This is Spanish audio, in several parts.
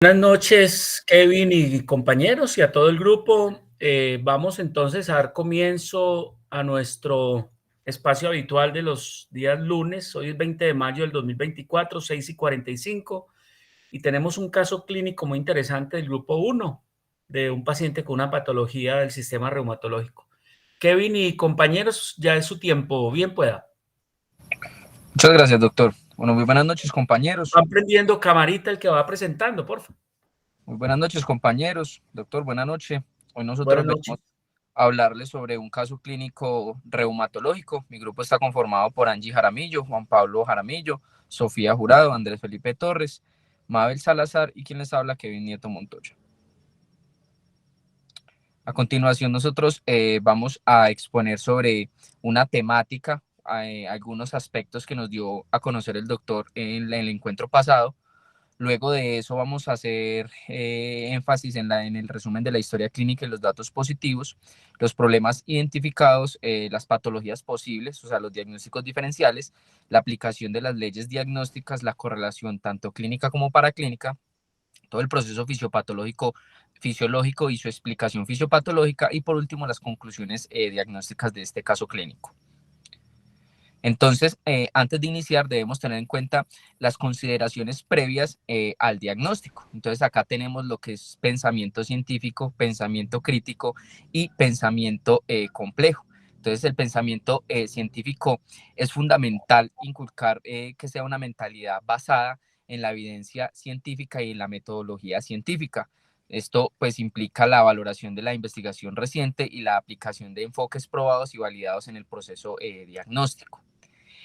Buenas noches, Kevin y compañeros, y a todo el grupo. Vamos entonces a dar comienzo a nuestro espacio habitual de los días lunes. Hoy es 20 de mayo del 2024, 6:45, y tenemos un caso clínico muy interesante del grupo uno, de un paciente con una patología del sistema reumatológico. Kevin y compañeros, ya es su tiempo, bien pueda. Muchas gracias, doctor. Bueno, muy buenas noches, compañeros. Van prendiendo camarita el que va presentando, por favor. Muy buenas noches, compañeros. Doctor, buenas noches. Hoy Buenas nosotros noches. venimos a hablarles sobre un caso clínico reumatológico. Mi grupo está conformado por Angie Jaramillo, Juan Pablo Jaramillo, Sofía Jurado, Andrés Felipe Torres, Mabel Salazar y quien les habla, Kevin Nieto Montoya. A continuación, nosotros vamos a exponer sobre una temática, algunos aspectos que nos dio a conocer el doctor en el encuentro pasado. Luego de eso vamos a hacer énfasis en el resumen de la historia clínica y los datos positivos, los problemas identificados, las patologías posibles, o sea, los diagnósticos diferenciales, la aplicación de las leyes diagnósticas, la correlación tanto clínica como paraclínica, todo el proceso fisiopatológico, fisiológico y su explicación fisiopatológica, y por último las conclusiones diagnósticas de este caso clínico. Entonces, antes de iniciar, debemos tener en cuenta las consideraciones previas al diagnóstico. Entonces, acá tenemos lo que es pensamiento científico, pensamiento crítico y pensamiento complejo. Entonces, el pensamiento científico es fundamental inculcar que sea una mentalidad basada en la evidencia científica y en la metodología científica. Esto pues implica la valoración de la investigación reciente y la aplicación de enfoques probados y validados en el proceso diagnóstico.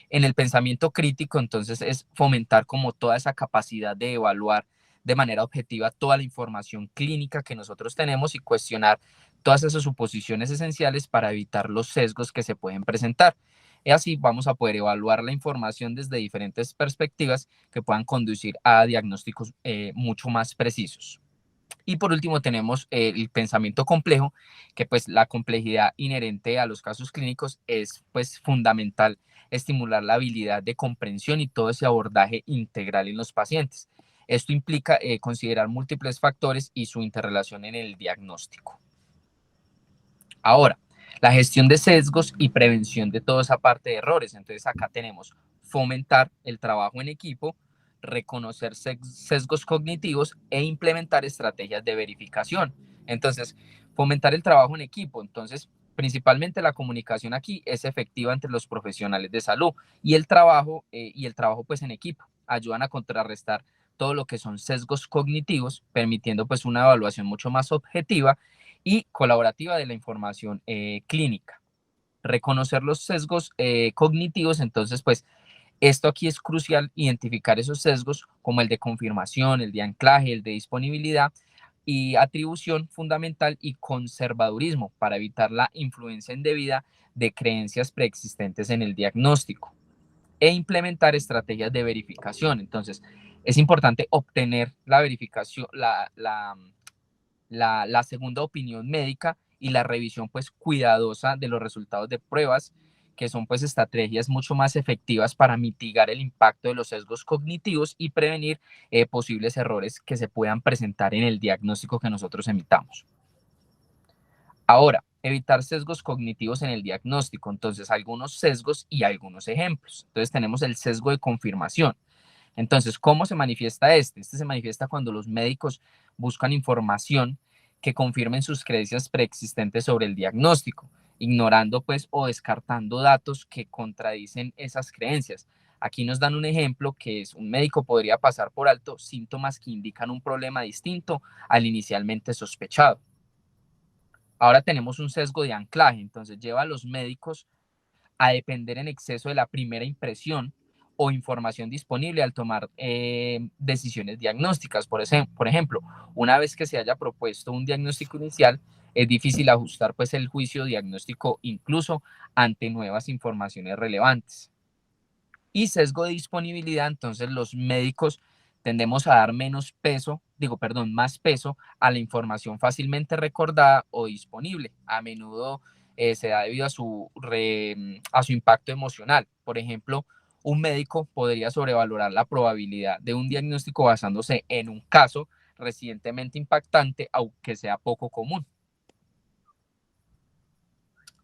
En el pensamiento crítico, entonces, es fomentar como toda esa capacidad de evaluar de manera objetiva toda la información clínica que nosotros tenemos y cuestionar todas esas suposiciones esenciales para evitar los sesgos que se pueden presentar. Y así vamos a poder evaluar la información desde diferentes perspectivas que puedan conducir a diagnósticos mucho más precisos. Y por último tenemos el pensamiento complejo, que pues la complejidad inherente a los casos clínicos es pues fundamental estimular la habilidad de comprensión y todo ese abordaje integral en los pacientes. Esto implica considerar múltiples factores y su interrelación en el diagnóstico. Ahora, la gestión de sesgos y prevención de toda esa parte de errores. Entonces acá tenemos fomentar el trabajo en equipo, reconocer sesgos cognitivos e implementar estrategias de verificación. Entonces, fomentar el trabajo en equipo. Entonces, principalmente la comunicación aquí es efectiva entre los profesionales de salud y el trabajo pues en equipo ayudan a contrarrestar todo lo que son sesgos cognitivos, permitiendo pues una evaluación mucho más objetiva y colaborativa de la información clínica. Reconocer los sesgos cognitivos, entonces pues esto aquí es crucial, identificar esos sesgos como el de confirmación, el de anclaje, el de disponibilidad y atribución fundamental y conservadurismo para evitar la influencia indebida de creencias preexistentes en el diagnóstico e implementar estrategias de verificación. Entonces, es importante obtener la verificación, la segunda opinión médica y la revisión pues cuidadosa de los resultados de pruebas, que son pues estrategias mucho más efectivas para mitigar el impacto de los sesgos cognitivos y prevenir posibles errores que se puedan presentar en el diagnóstico que nosotros emitamos. Ahora, evitar sesgos cognitivos en el diagnóstico. Entonces, algunos sesgos y algunos ejemplos. Entonces, tenemos el sesgo de confirmación. Entonces, ¿cómo se manifiesta este? Este se manifiesta cuando los médicos buscan información que confirmen sus creencias preexistentes sobre el diagnóstico, ignorando pues o descartando datos que contradicen esas creencias. Aquí nos dan un ejemplo que es un médico podría pasar por alto síntomas que indican un problema distinto al inicialmente sospechado. Ahora tenemos un sesgo de anclaje, entonces lleva a los médicos a depender en exceso de la primera impresión o información disponible al tomar decisiones diagnósticas. Por ejemplo, una vez que se haya propuesto un diagnóstico inicial, es difícil ajustar pues el juicio diagnóstico incluso ante nuevas informaciones relevantes. Y sesgo de disponibilidad, entonces los médicos tendemos a dar más peso a la información fácilmente recordada o disponible. A menudo se da debido a su impacto emocional. Por ejemplo, un médico podría sobrevalorar la probabilidad de un diagnóstico basándose en un caso recientemente impactante, aunque sea poco común.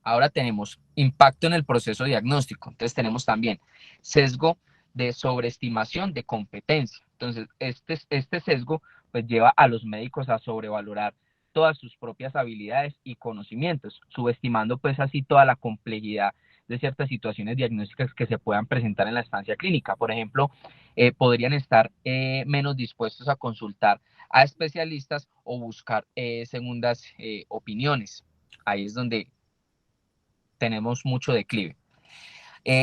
Ahora tenemos impacto en el proceso diagnóstico. Entonces tenemos también sesgo de sobreestimación de competencia. Entonces este sesgo pues lleva a los médicos a sobrevalorar todas sus propias habilidades y conocimientos, subestimando pues así toda la complejidad de ciertas situaciones diagnósticas que se puedan presentar en la estancia clínica. Por ejemplo, podrían estar menos dispuestos a consultar a especialistas o buscar segundas opiniones. Ahí es donde tenemos mucho declive.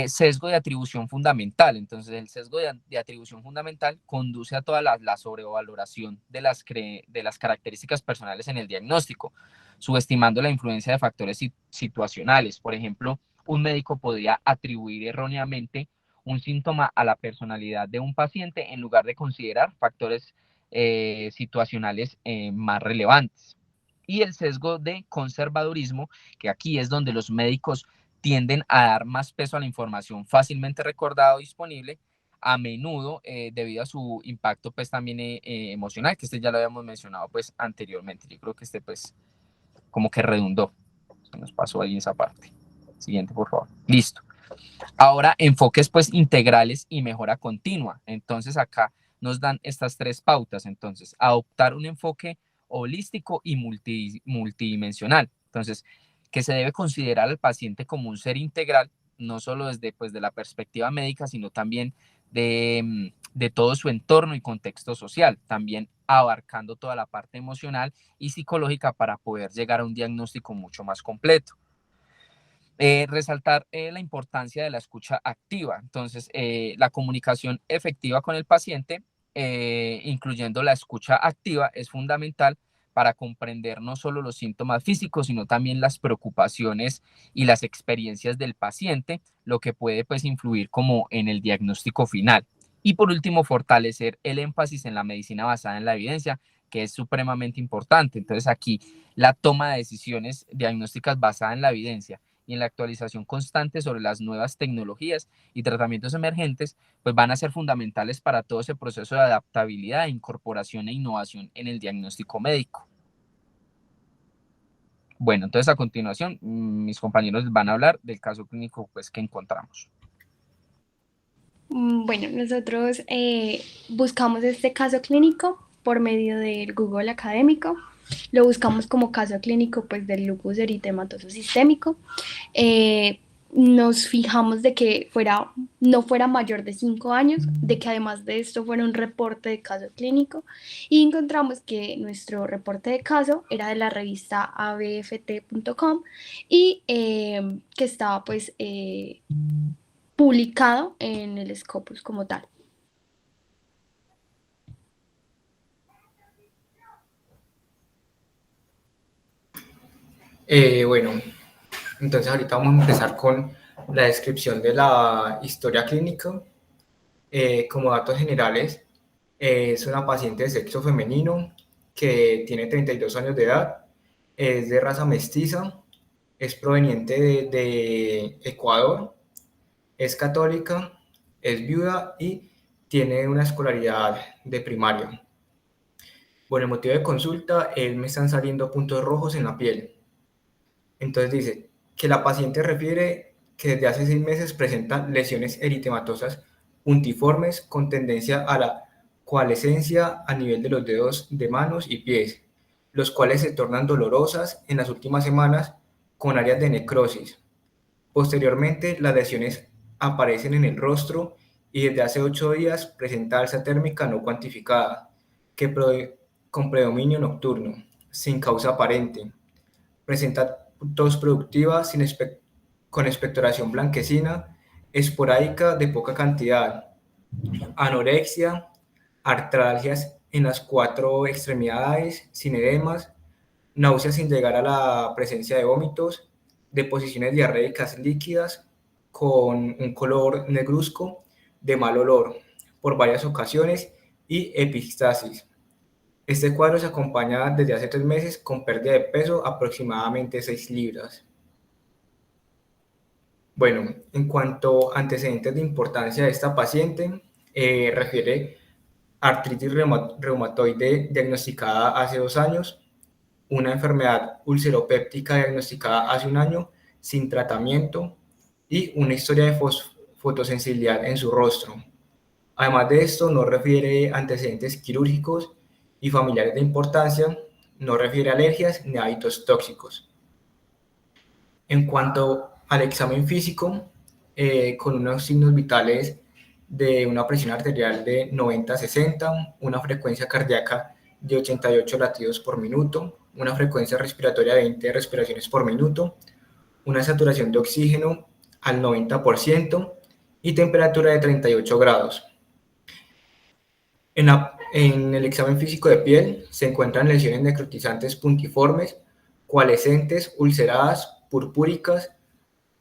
Sesgo de atribución fundamental. Entonces, el sesgo de atribución fundamental conduce a toda la sobrevaloración de las características personales en el diagnóstico, subestimando la influencia de factores situacionales. Por ejemplo, un médico podría atribuir erróneamente un síntoma a la personalidad de un paciente en lugar de considerar factores situacionales más relevantes. Y el sesgo de conservadurismo, que aquí es donde los médicos tienden a dar más peso a la información fácilmente recordada o disponible, a menudo debido a su impacto pues también emocional, que este ya lo habíamos mencionado pues anteriormente. Yo creo que este pues como que redundó, se nos pasó ahí esa parte. Siguiente, por favor. Listo. Ahora, enfoques pues integrales y mejora continua. Entonces acá nos dan estas tres pautas. Entonces, adoptar un enfoque holístico y multidimensional. Entonces, que se debe considerar al paciente como un ser integral, no solo desde pues, de la perspectiva médica, sino también de todo su entorno y contexto social, también abarcando toda la parte emocional y psicológica para poder llegar a un diagnóstico mucho más completo. Resaltar la importancia de la escucha activa. Entonces, la comunicación efectiva con el paciente, incluyendo la escucha activa, es fundamental para comprender no solo los síntomas físicos, sino también las preocupaciones y las experiencias del paciente, lo que puede pues influir como en el diagnóstico final. Y por último, fortalecer el énfasis en la medicina basada en la evidencia, que es supremamente importante. Entonces aquí la toma de decisiones diagnósticas basada en la evidencia y en la actualización constante sobre las nuevas tecnologías y tratamientos emergentes, pues van a ser fundamentales para todo ese proceso de adaptabilidad, incorporación e innovación en el diagnóstico médico. Bueno, entonces a continuación mis compañeros van a hablar del caso clínico pues, que encontramos. Bueno, nosotros buscamos este caso clínico por medio del Google Académico. Lo buscamos como caso clínico pues, del lupus eritematoso sistémico. Nos fijamos de que no fuera mayor de 5 años, de que además de esto fuera un reporte de caso clínico, y encontramos que nuestro reporte de caso era de la revista abft.com y que estaba pues publicado en el Scopus como tal. Bueno, entonces ahorita vamos a empezar con la descripción de la historia clínica. Como datos generales, es una paciente de sexo femenino que tiene 32 años de edad, es de raza mestiza, es proveniente de Ecuador, es católica, es viuda y tiene una escolaridad de primaria. Bueno, el motivo de consulta es me están saliendo puntos rojos en la piel. Entonces dice que la paciente refiere que desde hace 6 meses presenta lesiones eritematosas puntiformes con tendencia a la coalescencia a nivel de los dedos de manos y pies, los cuales se tornan dolorosas en las últimas semanas con áreas de necrosis. Posteriormente, las lesiones aparecen en el rostro y desde hace 8 días presenta alza térmica no cuantificada, con predominio nocturno, sin causa aparente. Presenta tos productiva con expectoración blanquecina, esporádica de poca cantidad, anorexia, artralgias en las 4 extremidades, sin edemas, náuseas sin llegar a la presencia de vómitos, deposiciones diarreicas líquidas con un color negruzco de mal olor por varias ocasiones y epistasis. Este cuadro se acompaña desde hace 3 meses con pérdida de peso aproximadamente 6 libras. Bueno, en cuanto a antecedentes de importancia de esta paciente, refiere artritis reumatoide diagnosticada hace 2 años, una enfermedad ulceropéptica diagnosticada hace 1 año sin tratamiento y una historia de fotosensibilidad en su rostro. Además de esto, no refiere antecedentes quirúrgicos y familiares de importancia, no refiere alergias ni hábitos tóxicos. En cuanto al examen físico, con unos signos vitales de una presión arterial de 90-60, una frecuencia cardíaca de 88 latidos por minuto, una frecuencia respiratoria de 20 respiraciones por minuto, una saturación de oxígeno al 90% y temperatura de 38 grados. En el examen físico de piel se encuentran lesiones necrotizantes puntiformes, coalescentes, ulceradas, purpúricas,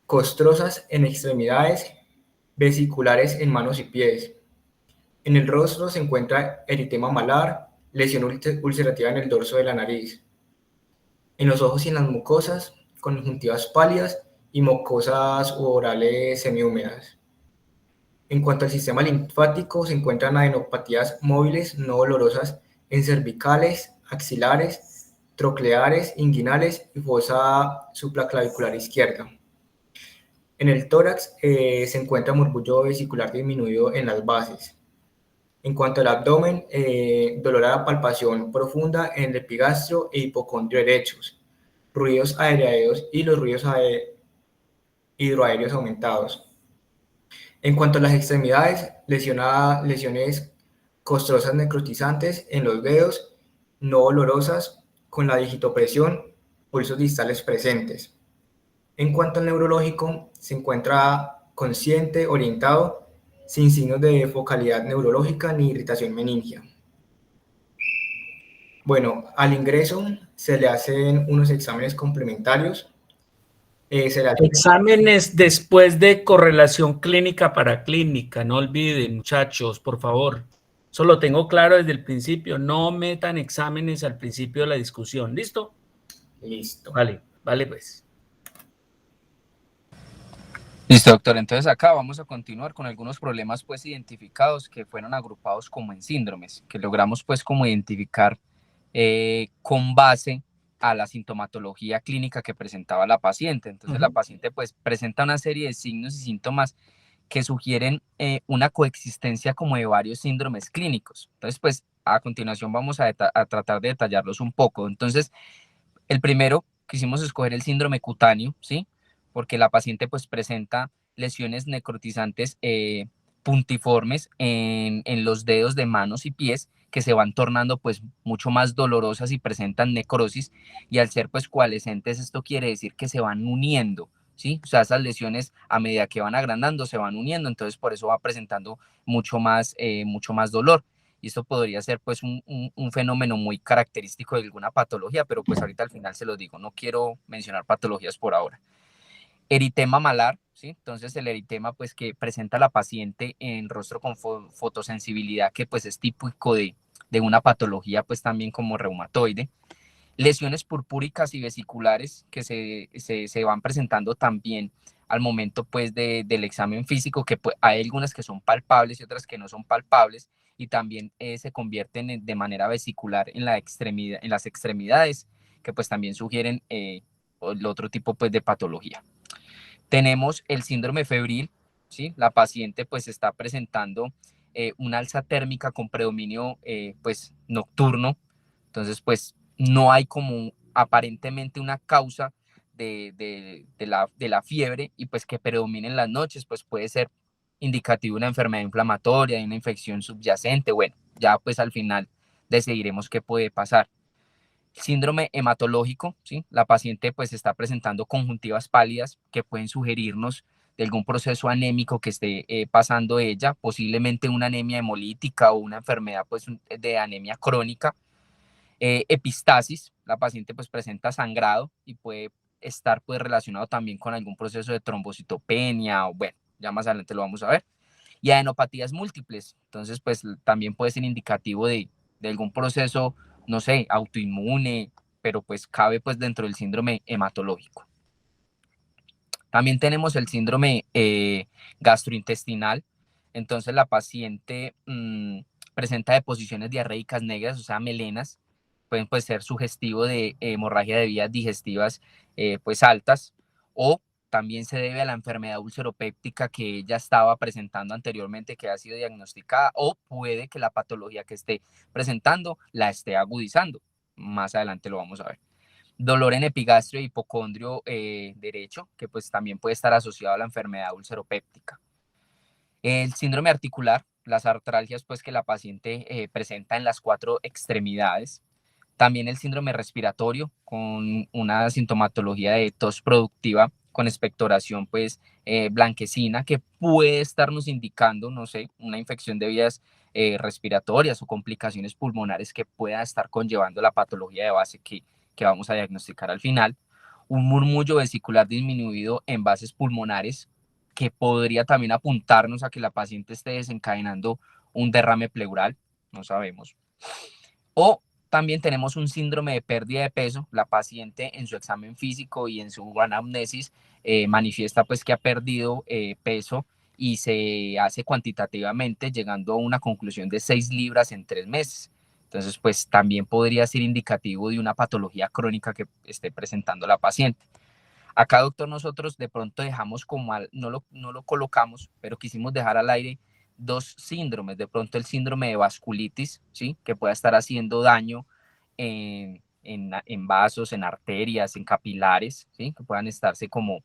costrosas en extremidades, vesiculares en manos y pies. En el rostro se encuentra eritema malar, lesión ulcerativa en el dorso de la nariz. En los ojos y en las mucosas, conjuntivas pálidas y mucosas orales semihúmedas. En cuanto al sistema linfático, se encuentran adenopatías móviles no dolorosas en cervicales, axilares, trocleares, inguinales y fosa supraclavicular izquierda. En el tórax se encuentra murmullo vesicular disminuido en las bases. En cuanto al abdomen, dolor a la palpación profunda en el epigastrio e hipocondrio derechos, ruidos aéreos y los ruidos hidroaéreos aumentados. En cuanto a las extremidades, lesiones costrosas necrotizantes en los dedos, no dolorosas, con la digitopresión, pulsos distales presentes. En cuanto al neurológico, se encuentra consciente, orientado, sin signos de focalidad neurológica ni irritación meningia. Bueno, al ingreso se le hacen unos exámenes complementarios. Exámenes después de correlación clínica para clínica, no olviden, muchachos, por favor. Eso lo tengo claro desde el principio, no metan exámenes al principio de la discusión, ¿listo? Listo. Vale, vale pues. Listo, doctor. Entonces acá vamos a continuar con algunos problemas pues identificados que fueron agrupados como en síndromes, que logramos pues como identificar con base a la sintomatología clínica que presentaba la paciente. Entonces la paciente pues presenta una serie de signos y síntomas que sugieren una coexistencia como de varios síndromes clínicos. Entonces pues a continuación vamos a tratar de detallarlos un poco. Entonces el primero quisimos escoger el síndrome cutáneo, ¿sí? Porque la paciente pues presenta lesiones necrotizantes puntiformes en los dedos de manos y pies que se van tornando pues mucho más dolorosas y presentan necrosis, y al ser pues coalescentes esto quiere decir que se van uniendo, ¿sí? O sea, esas lesiones a medida que van agrandando se van uniendo, entonces por eso va presentando mucho más dolor. Y esto podría ser pues un fenómeno muy característico de alguna patología, pero pues ahorita al final se los digo, no quiero mencionar patologías por ahora. Eritema malar, ¿sí? Entonces el eritema pues que presenta la paciente en rostro con fotosensibilidad, que pues es típico de una patología pues también como reumatoide. Lesiones purpúricas y vesiculares que se van presentando también al momento pues del examen físico, que pues, hay algunas que son palpables y otras que no son palpables, y también se convierten de manera vesicular en las extremidades, que pues también sugieren el otro tipo pues de patología. Tenemos el síndrome febril, ¿sí? La paciente pues está presentando una alza térmica con predominio pues nocturno, entonces pues no hay como aparentemente una causa de la fiebre, y pues que predomine en las noches pues puede ser indicativo de una enfermedad inflamatoria, de una infección subyacente. Bueno, ya pues al final decidiremos qué puede pasar. Síndrome hematológico, ¿sí? La paciente pues está presentando conjuntivas pálidas que pueden sugerirnos de algún proceso anémico que esté pasando ella, posiblemente una anemia hemolítica o una enfermedad pues de anemia crónica. Epistasis, la paciente pues presenta sangrado y puede estar pues relacionado también con algún proceso de trombocitopenia, o bueno, ya más adelante lo vamos a ver. Y adenopatías múltiples, entonces pues también puede ser indicativo de algún proceso, no sé, autoinmune, pero pues cabe pues dentro del síndrome hematológico. También tenemos el síndrome gastrointestinal. Entonces la paciente presenta deposiciones diarreicas negras, o sea, melenas, pueden pues, ser sugestivo de hemorragia de vías digestivas pues altas, o también se debe a la enfermedad ulceropéptica que ella estaba presentando anteriormente, que ha sido diagnosticada, o puede que la patología que esté presentando la esté agudizando. Más adelante lo vamos a ver. Dolor en epigastrio e hipocondrio derecho, que pues también puede estar asociado a la enfermedad ulceropéptica. El síndrome articular, las artralgias pues que la paciente presenta en las 4 extremidades. También el síndrome respiratorio con una sintomatología de tos productiva con expectoración pues blanquecina, que puede estarnos indicando, no sé, una infección de vías respiratorias o complicaciones pulmonares que pueda estar conllevando la patología de base que vamos a diagnosticar al final. Un murmullo vesicular disminuido en bases pulmonares que podría también apuntarnos a que la paciente esté desencadenando un derrame pleural, no sabemos. O también tenemos un síndrome de pérdida de peso. La paciente en su examen físico y en su anamnesis manifiesta pues que ha perdido peso y se hace cuantitativamente, llegando a una conclusión de 6 libras en 3 meses. Entonces, pues también podría ser indicativo de una patología crónica que esté presentando la paciente. Acá, doctor, nosotros de pronto dejamos no lo colocamos, pero quisimos dejar al aire 2 síndromes. De pronto el síndrome de vasculitis, ¿sí? Que pueda estar haciendo daño en vasos, en arterias, en capilares, ¿sí? Que puedan estarse como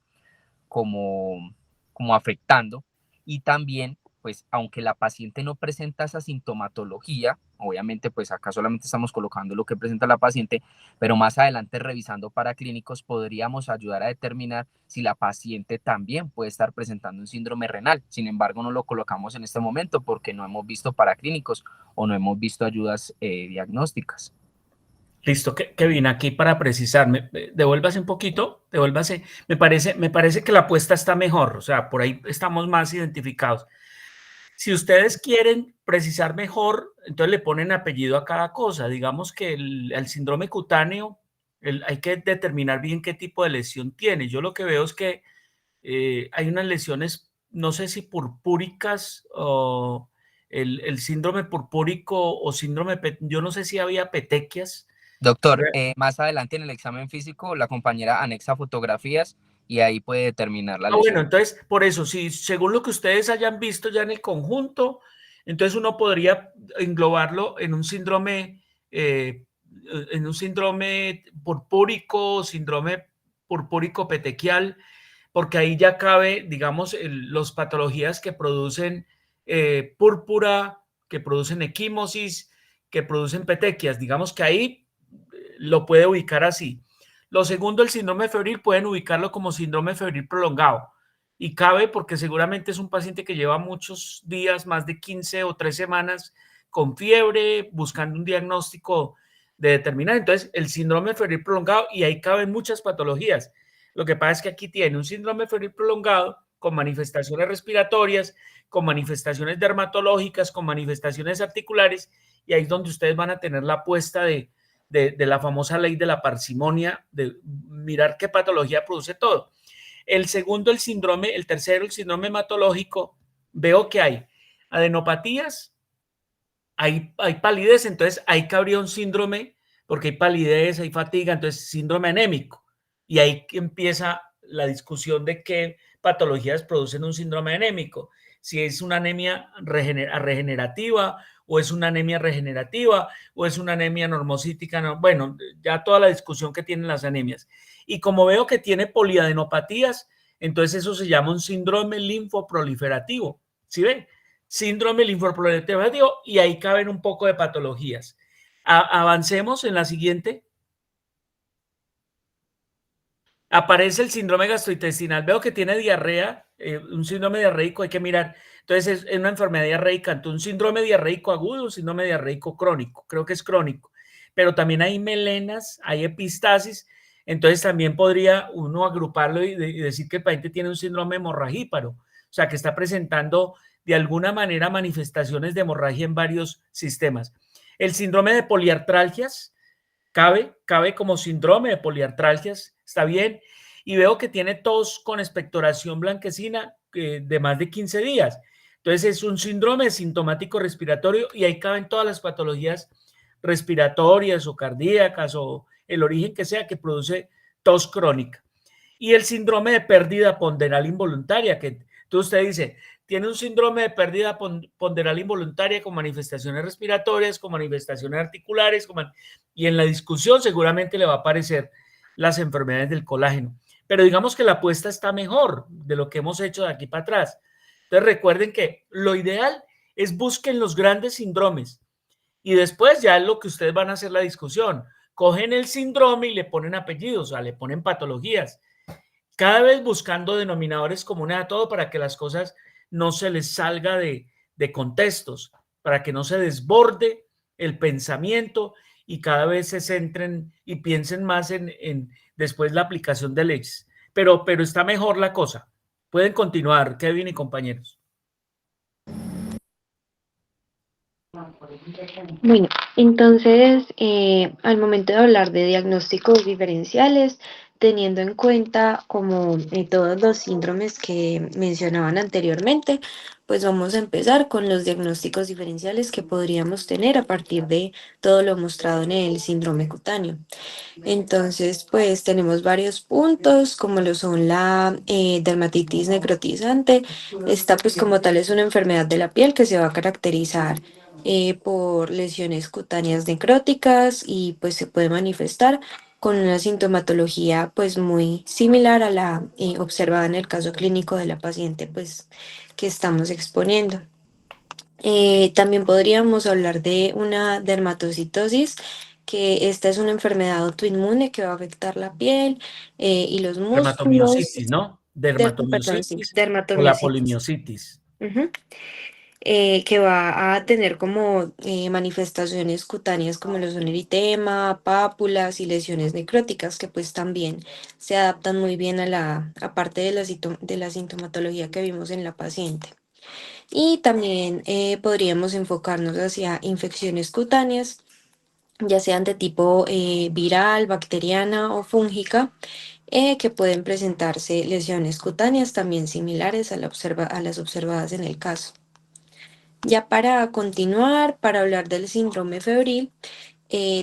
afectando. Y también, pues, aunque la paciente no presenta esa sintomatología, obviamente, pues acá solamente estamos colocando lo que presenta la paciente, pero más adelante revisando paraclínicos podríamos ayudar a determinar si la paciente también puede estar presentando un síndrome renal. Sin embargo, no lo colocamos en este momento porque no hemos visto paraclínicos o no hemos visto ayudas diagnósticas. Listo, Kevin, aquí para precisarme, devuélvase un poquito, devuélvase. Me parece que la apuesta está mejor, o sea, por ahí estamos más identificados. Si ustedes quieren precisar mejor, entonces le ponen apellido a cada cosa. Digamos que el síndrome cutáneo, hay que determinar bien qué tipo de lesión tiene. Yo lo que veo es que hay unas lesiones, no sé si purpúricas o el síndrome purpúrico o síndrome, yo no sé si había petequias. Doctor, más adelante en el examen físico, la compañera anexa fotografías y ahí puede determinar la lesión. Bueno, entonces, por eso, si según lo que ustedes hayan visto ya en el conjunto, entonces uno podría englobarlo en un síndrome purpúrico petequial, porque ahí ya cabe, digamos, los patologías que producen púrpura, que producen equimosis, que producen petequias. Digamos que ahí lo puede ubicar así. Lo segundo, el síndrome febril, pueden ubicarlo como síndrome febril prolongado. Y cabe porque seguramente es un paciente que lleva muchos días, más de 15 o 3 semanas, con fiebre, buscando un diagnóstico de determinar. Entonces, el síndrome febril prolongado, y ahí caben muchas patologías. Lo que pasa es que aquí tiene un síndrome febril prolongado con manifestaciones respiratorias, con manifestaciones dermatológicas, con manifestaciones articulares, y ahí es donde ustedes van a tener la apuesta de la famosa ley de la parsimonia, de mirar qué patología produce todo. El segundo, el tercero, el síndrome hematológico, veo que hay adenopatías, hay palidez, entonces ahí cabría un síndrome, porque hay palidez, hay fatiga, entonces síndrome anémico. Y ahí empieza la discusión de qué patologías producen un síndrome anémico. Si es una anemia regenerativa, o es una anemia regenerativa, o es una anemia normocítica. No, bueno, ya toda la discusión que tienen las anemias. Y como veo que tiene poliadenopatías, entonces eso se llama un síndrome linfoproliferativo. ¿Sí ven? Síndrome linfoproliferativo, y ahí caben un poco de patologías. Avancemos en la siguiente. Aparece el síndrome gastrointestinal. Veo que tiene diarrea, un síndrome diarreico, hay que mirar. Entonces es una enfermedad diarreica, entonces un síndrome diarreico agudo, un síndrome diarreico crónico, creo que es crónico. Pero también hay melenas, hay epistasis, entonces también podría uno agruparlo y decir que el paciente tiene un síndrome hemorragíparo, o sea, que está presentando de alguna manera manifestaciones de hemorragia en varios sistemas. El síndrome de poliartralgias cabe como síndrome de poliartralgias, está bien, y veo que tiene tos con expectoración blanquecina de más de 15 días. Entonces es un síndrome sintomático respiratorio y ahí caben todas las patologías respiratorias o cardíacas o el origen que sea que produce tos crónica. Y el síndrome de pérdida ponderal involuntaria, que usted dice, tiene un síndrome de pérdida ponderal involuntaria con manifestaciones respiratorias, con manifestaciones articulares, y en la discusión seguramente le va a aparecer las enfermedades del colágeno. Pero digamos que la apuesta está mejor de lo que hemos hecho de aquí para atrás. Entonces recuerden que lo ideal es busquen los grandes síndromes y después ya es lo que ustedes van a hacer la discusión. Cogen el síndrome y le ponen apellidos, o sea, le ponen patologías. Cada vez buscando denominadores comunes a todo para que las cosas no se les salga de contextos, para que no se desborde el pensamiento y cada vez se centren y piensen más en después la aplicación de leyes. Pero está mejor la cosa. Pueden continuar, Kevin y compañeros. Bueno, entonces, al momento de hablar de diagnósticos diferenciales, teniendo en cuenta como todos los síndromes que mencionaban anteriormente, pues vamos a empezar con los diagnósticos diferenciales que podríamos tener a partir de todo lo mostrado en el síndrome cutáneo. Entonces, pues tenemos varios puntos, como lo son la dermatitis necrotizante. Esta, pues como tal, es una enfermedad de la piel que se va a caracterizar por lesiones cutáneas necróticas y pues se puede manifestar con una sintomatología pues muy similar a la observada en el caso clínico de la paciente pues que estamos exponiendo. También podríamos hablar de una dermatocitosis, que esta es una enfermedad autoinmune que va a afectar la piel y los músculos. Dermatomiositis, ¿no? Perdón, sí, Dermatomiositis o la dermatomiositis. polimiositis. Ujú. Que va a tener como manifestaciones cutáneas como lo son eritema, pápulas y lesiones necróticas que pues también se adaptan muy bien a la aparte de de la sintomatología que vimos en la paciente. Y también podríamos enfocarnos hacia infecciones cutáneas, ya sean de tipo viral, bacteriana o fúngica, que pueden presentarse lesiones cutáneas también similares a a las observadas en el caso. Ya para continuar, para hablar del síndrome febril,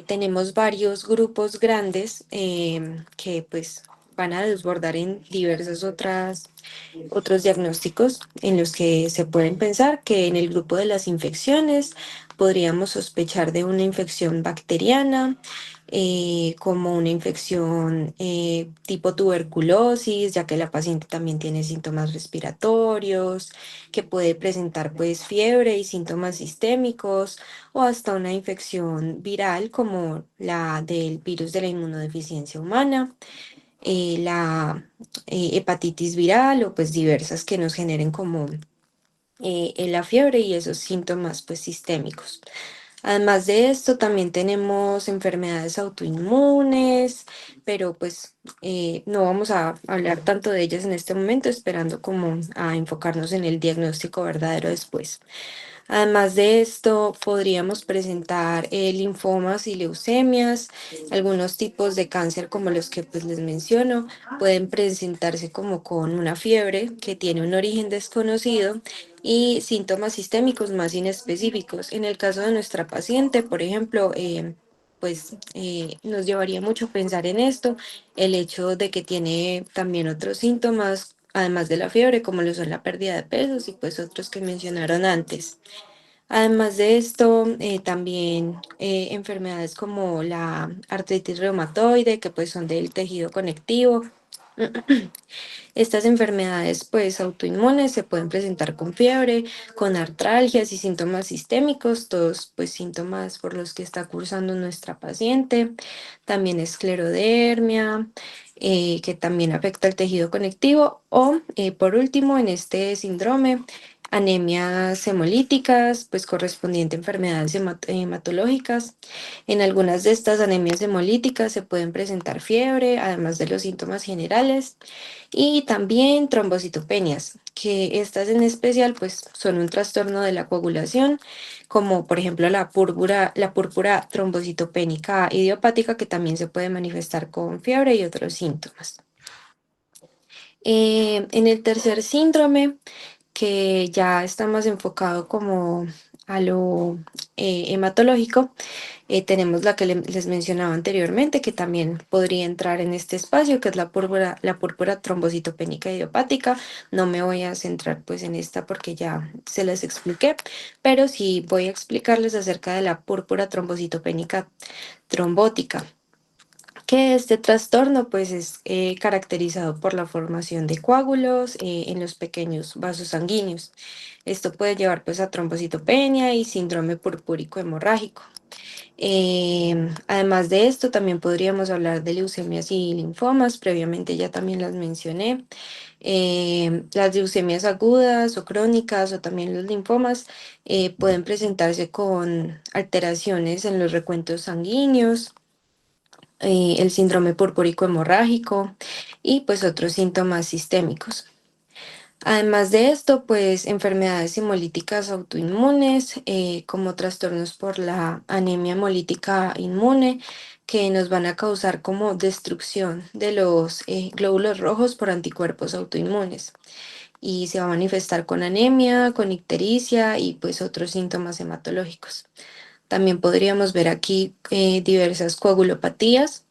tenemos varios grupos grandes que pues van a desbordar en diversas otros diagnósticos en los que se pueden pensar que en el grupo de las infecciones podríamos sospechar de una infección bacteriana, como una infección tipo tuberculosis, ya que la paciente también tiene síntomas respiratorios, que puede presentar pues fiebre y síntomas sistémicos, o hasta una infección viral como la del virus de la inmunodeficiencia humana, la hepatitis viral o pues diversas que nos generen como la fiebre y esos síntomas pues sistémicos. Además de esto, también tenemos enfermedades autoinmunes, pero pues no vamos a hablar tanto de ellas en este momento, esperando como a enfocarnos en el diagnóstico verdadero después. Además de esto, podríamos presentar linfomas y leucemias. Algunos tipos de cáncer, como los que pues les menciono, pueden presentarse como con una fiebre que tiene un origen desconocido y síntomas sistémicos más inespecíficos. En el caso de nuestra paciente, por ejemplo, nos llevaría mucho pensar en esto, el hecho de que tiene también otros síntomas, además de la fiebre, como lo son la pérdida de pesos y pues otros que mencionaron antes. Además de esto, también enfermedades como la artritis reumatoide, que pues son del tejido conectivo. Estas enfermedades pues autoinmunes se pueden presentar con fiebre, con artralgias y síntomas sistémicos, todos pues síntomas por los que está cursando nuestra paciente. También esclerodermia, que también afecta el tejido conectivo. O por último, en este síndrome, anemias hemolíticas, pues correspondiente a enfermedades hematológicas. En algunas de estas anemias hemolíticas se pueden presentar fiebre, además de los síntomas generales, y también trombocitopenias, que estas en especial pues son un trastorno de la coagulación, como por ejemplo la púrpura trombocitopénica idiopática, que también se puede manifestar con fiebre y otros síntomas. En el tercer síndrome, que ya está más enfocado como a lo hematológico, tenemos la que les mencionaba anteriormente, que también podría entrar en este espacio, que es la púrpura trombocitopénica idiopática. No me voy a centrar pues en esta porque ya se las expliqué, pero sí voy a explicarles acerca de la púrpura trombocitopénica trombótica, que este trastorno pues es caracterizado por la formación de coágulos en los pequeños vasos sanguíneos. Esto puede llevar pues a trombocitopenia y síndrome purpúrico hemorrágico. Además de esto, también podríamos hablar de leucemias y linfomas, previamente ya también las mencioné. Las leucemias agudas o crónicas o también los linfomas pueden presentarse con alteraciones en los recuentos sanguíneos, el síndrome purpúrico hemorrágico y pues otros síntomas sistémicos. Además de esto, pues enfermedades hemolíticas autoinmunes, como trastornos por la anemia hemolítica inmune, que nos van a causar como destrucción de los glóbulos rojos por anticuerpos autoinmunes. Y se va a manifestar con anemia, con ictericia y pues otros síntomas hematológicos. También podríamos ver aquí diversas coagulopatías,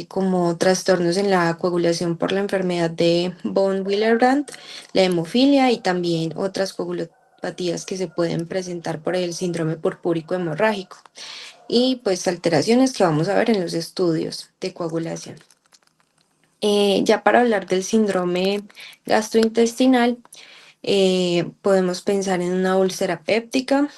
como trastornos en la coagulación por la enfermedad de von Willebrand, la hemofilia y también otras coagulopatías que se pueden presentar por el síndrome purpúrico hemorrágico y pues alteraciones que vamos a ver en los estudios de coagulación. Ya para hablar del síndrome gastrointestinal, podemos pensar en una úlcera péptica,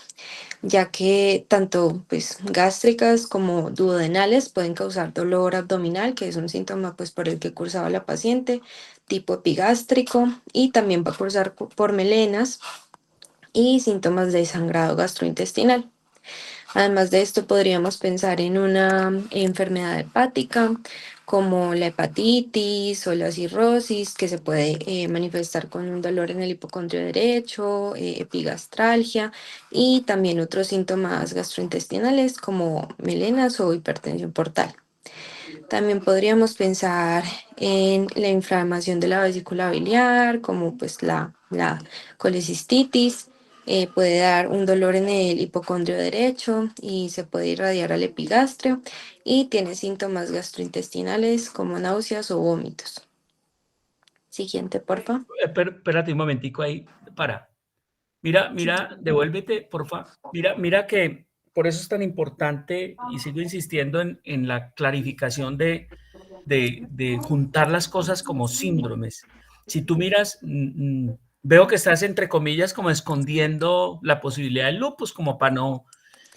ya que tanto pues gástricas como duodenales pueden causar dolor abdominal, que es un síntoma pues por el que cursaba la paciente, tipo epigástrico, y también va a cursar por melenas y síntomas de sangrado gastrointestinal. Además de esto, podríamos pensar en una enfermedad hepática como la hepatitis o la cirrosis, que se puede manifestar con un dolor en el hipocondrio derecho, epigastralgia y también otros síntomas gastrointestinales como melenas o hipertensión portal. También podríamos pensar en la inflamación de la vesícula biliar, como pues la colecistitis. Puede dar un dolor en el hipocondrio derecho y se puede irradiar al epigastrio y tiene síntomas gastrointestinales como náuseas o vómitos. Siguiente, porfa. Espérate un momentico ahí, para. Mira, devuélvete, porfa. Mira que por eso es tan importante y sigo insistiendo en la clarificación de juntar las cosas como síndromes. Si tú miras, veo que estás entre comillas como escondiendo la posibilidad del lupus como para no,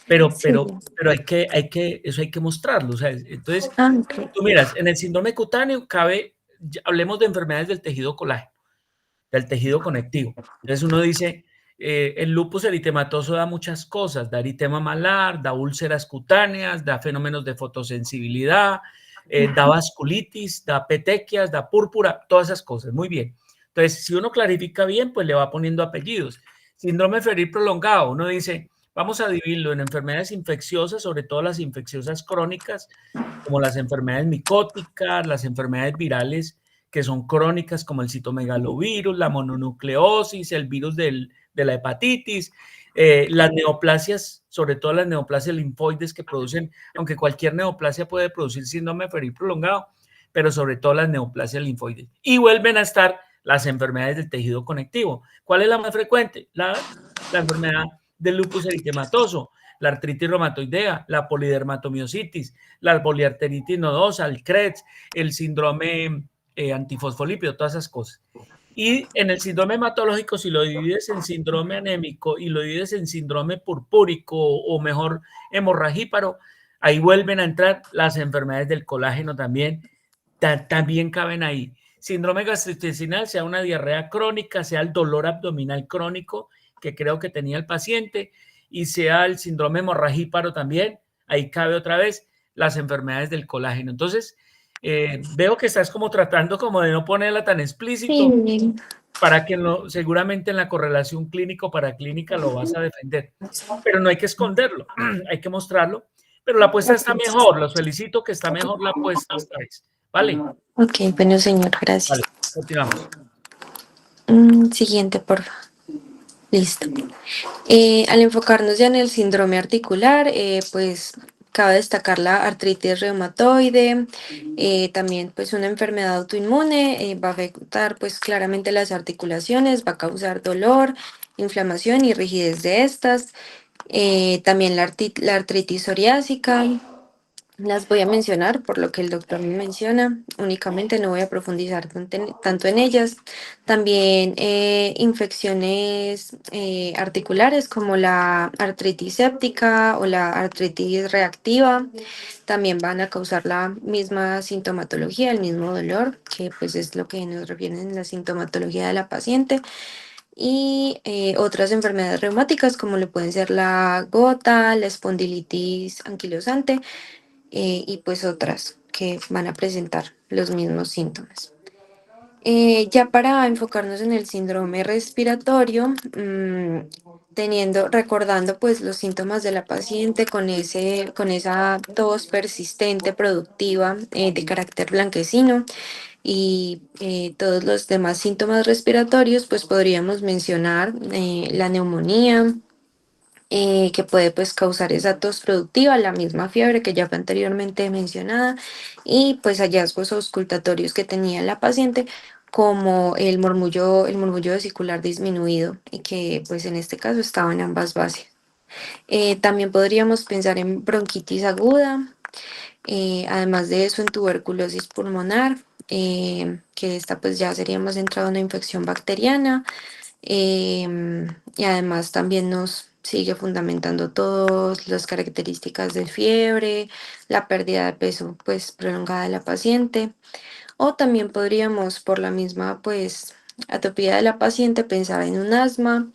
pero Sí. eso hay que mostrarlo. O sea, entonces, Ok. tú miras, en el síndrome cutáneo hablemos de enfermedades del tejido colágeno, del tejido conectivo. Entonces uno dice, el lupus eritematoso da muchas cosas, da eritema malar, da úlceras cutáneas, da fenómenos de fotosensibilidad, da vasculitis, da petequias, da púrpura, todas esas cosas. Muy bien. Entonces, si uno clarifica bien, pues le va poniendo apellidos. Síndrome febril prolongado, uno dice, vamos a dividirlo en enfermedades infecciosas, sobre todo las infecciosas crónicas, como las enfermedades micóticas, las enfermedades virales que son crónicas como el citomegalovirus, la mononucleosis, el virus de la hepatitis, las neoplasias, sobre todo las neoplasias linfoides que producen, aunque cualquier neoplasia puede producir síndrome febril prolongado, pero sobre todo las neoplasias linfoides. Y vuelven a estar las enfermedades del tejido conectivo. ¿Cuál es la más frecuente? La enfermedad del lupus eritematoso, la artritis reumatoidea, la polidermatomiositis, la poliarteritis nodosa, el CRETS, el síndrome antifosfolípido, todas esas cosas. Y en el síndrome hematológico, si lo divides en síndrome anémico y lo divides en síndrome purpúrico o mejor hemorragíparo, ahí vuelven a entrar las enfermedades del colágeno también, también caben ahí. Síndrome gastrointestinal, sea una diarrea crónica, sea el dolor abdominal crónico que creo que tenía el paciente y sea el síndrome hemorragíparo también, ahí cabe otra vez las enfermedades del colágeno. Entonces, veo que estás como tratando como de no ponerla tan explícito Sí. para que no, seguramente en la correlación clínico para clínica lo vas a defender, pero no hay que esconderlo, hay que mostrarlo, pero la apuesta está mejor, los felicito que está mejor la apuesta esta vez, ¿vale? Ok, bueno, señor, gracias. Vale, continuamos. Siguiente, por favor. Listo. Al enfocarnos ya en el síndrome articular, pues cabe destacar la artritis reumatoide, también pues una enfermedad autoinmune, va a afectar pues claramente las articulaciones, va a causar dolor, inflamación y rigidez de estas. También la artritis psoriásica, las voy a mencionar por lo que el doctor me menciona, únicamente no voy a profundizar tanto en ellas. También infecciones articulares como la artritis séptica o la artritis reactiva también van a causar la misma sintomatología, el mismo dolor, que pues es lo que nos refieren en la sintomatología de la paciente. Y otras enfermedades reumáticas como lo pueden ser la gota, la espondilitis anquilosante, y pues otras que van a presentar los mismos síntomas. Ya para enfocarnos en el síndrome respiratorio, recordando pues los síntomas de la paciente con esa tos persistente, productiva, de carácter blanquecino y todos los demás síntomas respiratorios, pues podríamos mencionar la neumonía, que puede pues causar esa tos productiva, la misma fiebre que ya fue anteriormente mencionada, y pues hallazgos auscultatorios que tenía la paciente, como el murmullo vesicular disminuido, y que pues en este caso estaba en ambas bases. También podríamos pensar en bronquitis aguda, además de eso en tuberculosis pulmonar, que esta pues ya seríamos entrado en una infección bacteriana. Y además también nos sigue fundamentando todas las características de fiebre, la pérdida de peso pues prolongada de la paciente, o también podríamos por la misma pues atopía de la paciente pensar en un asma,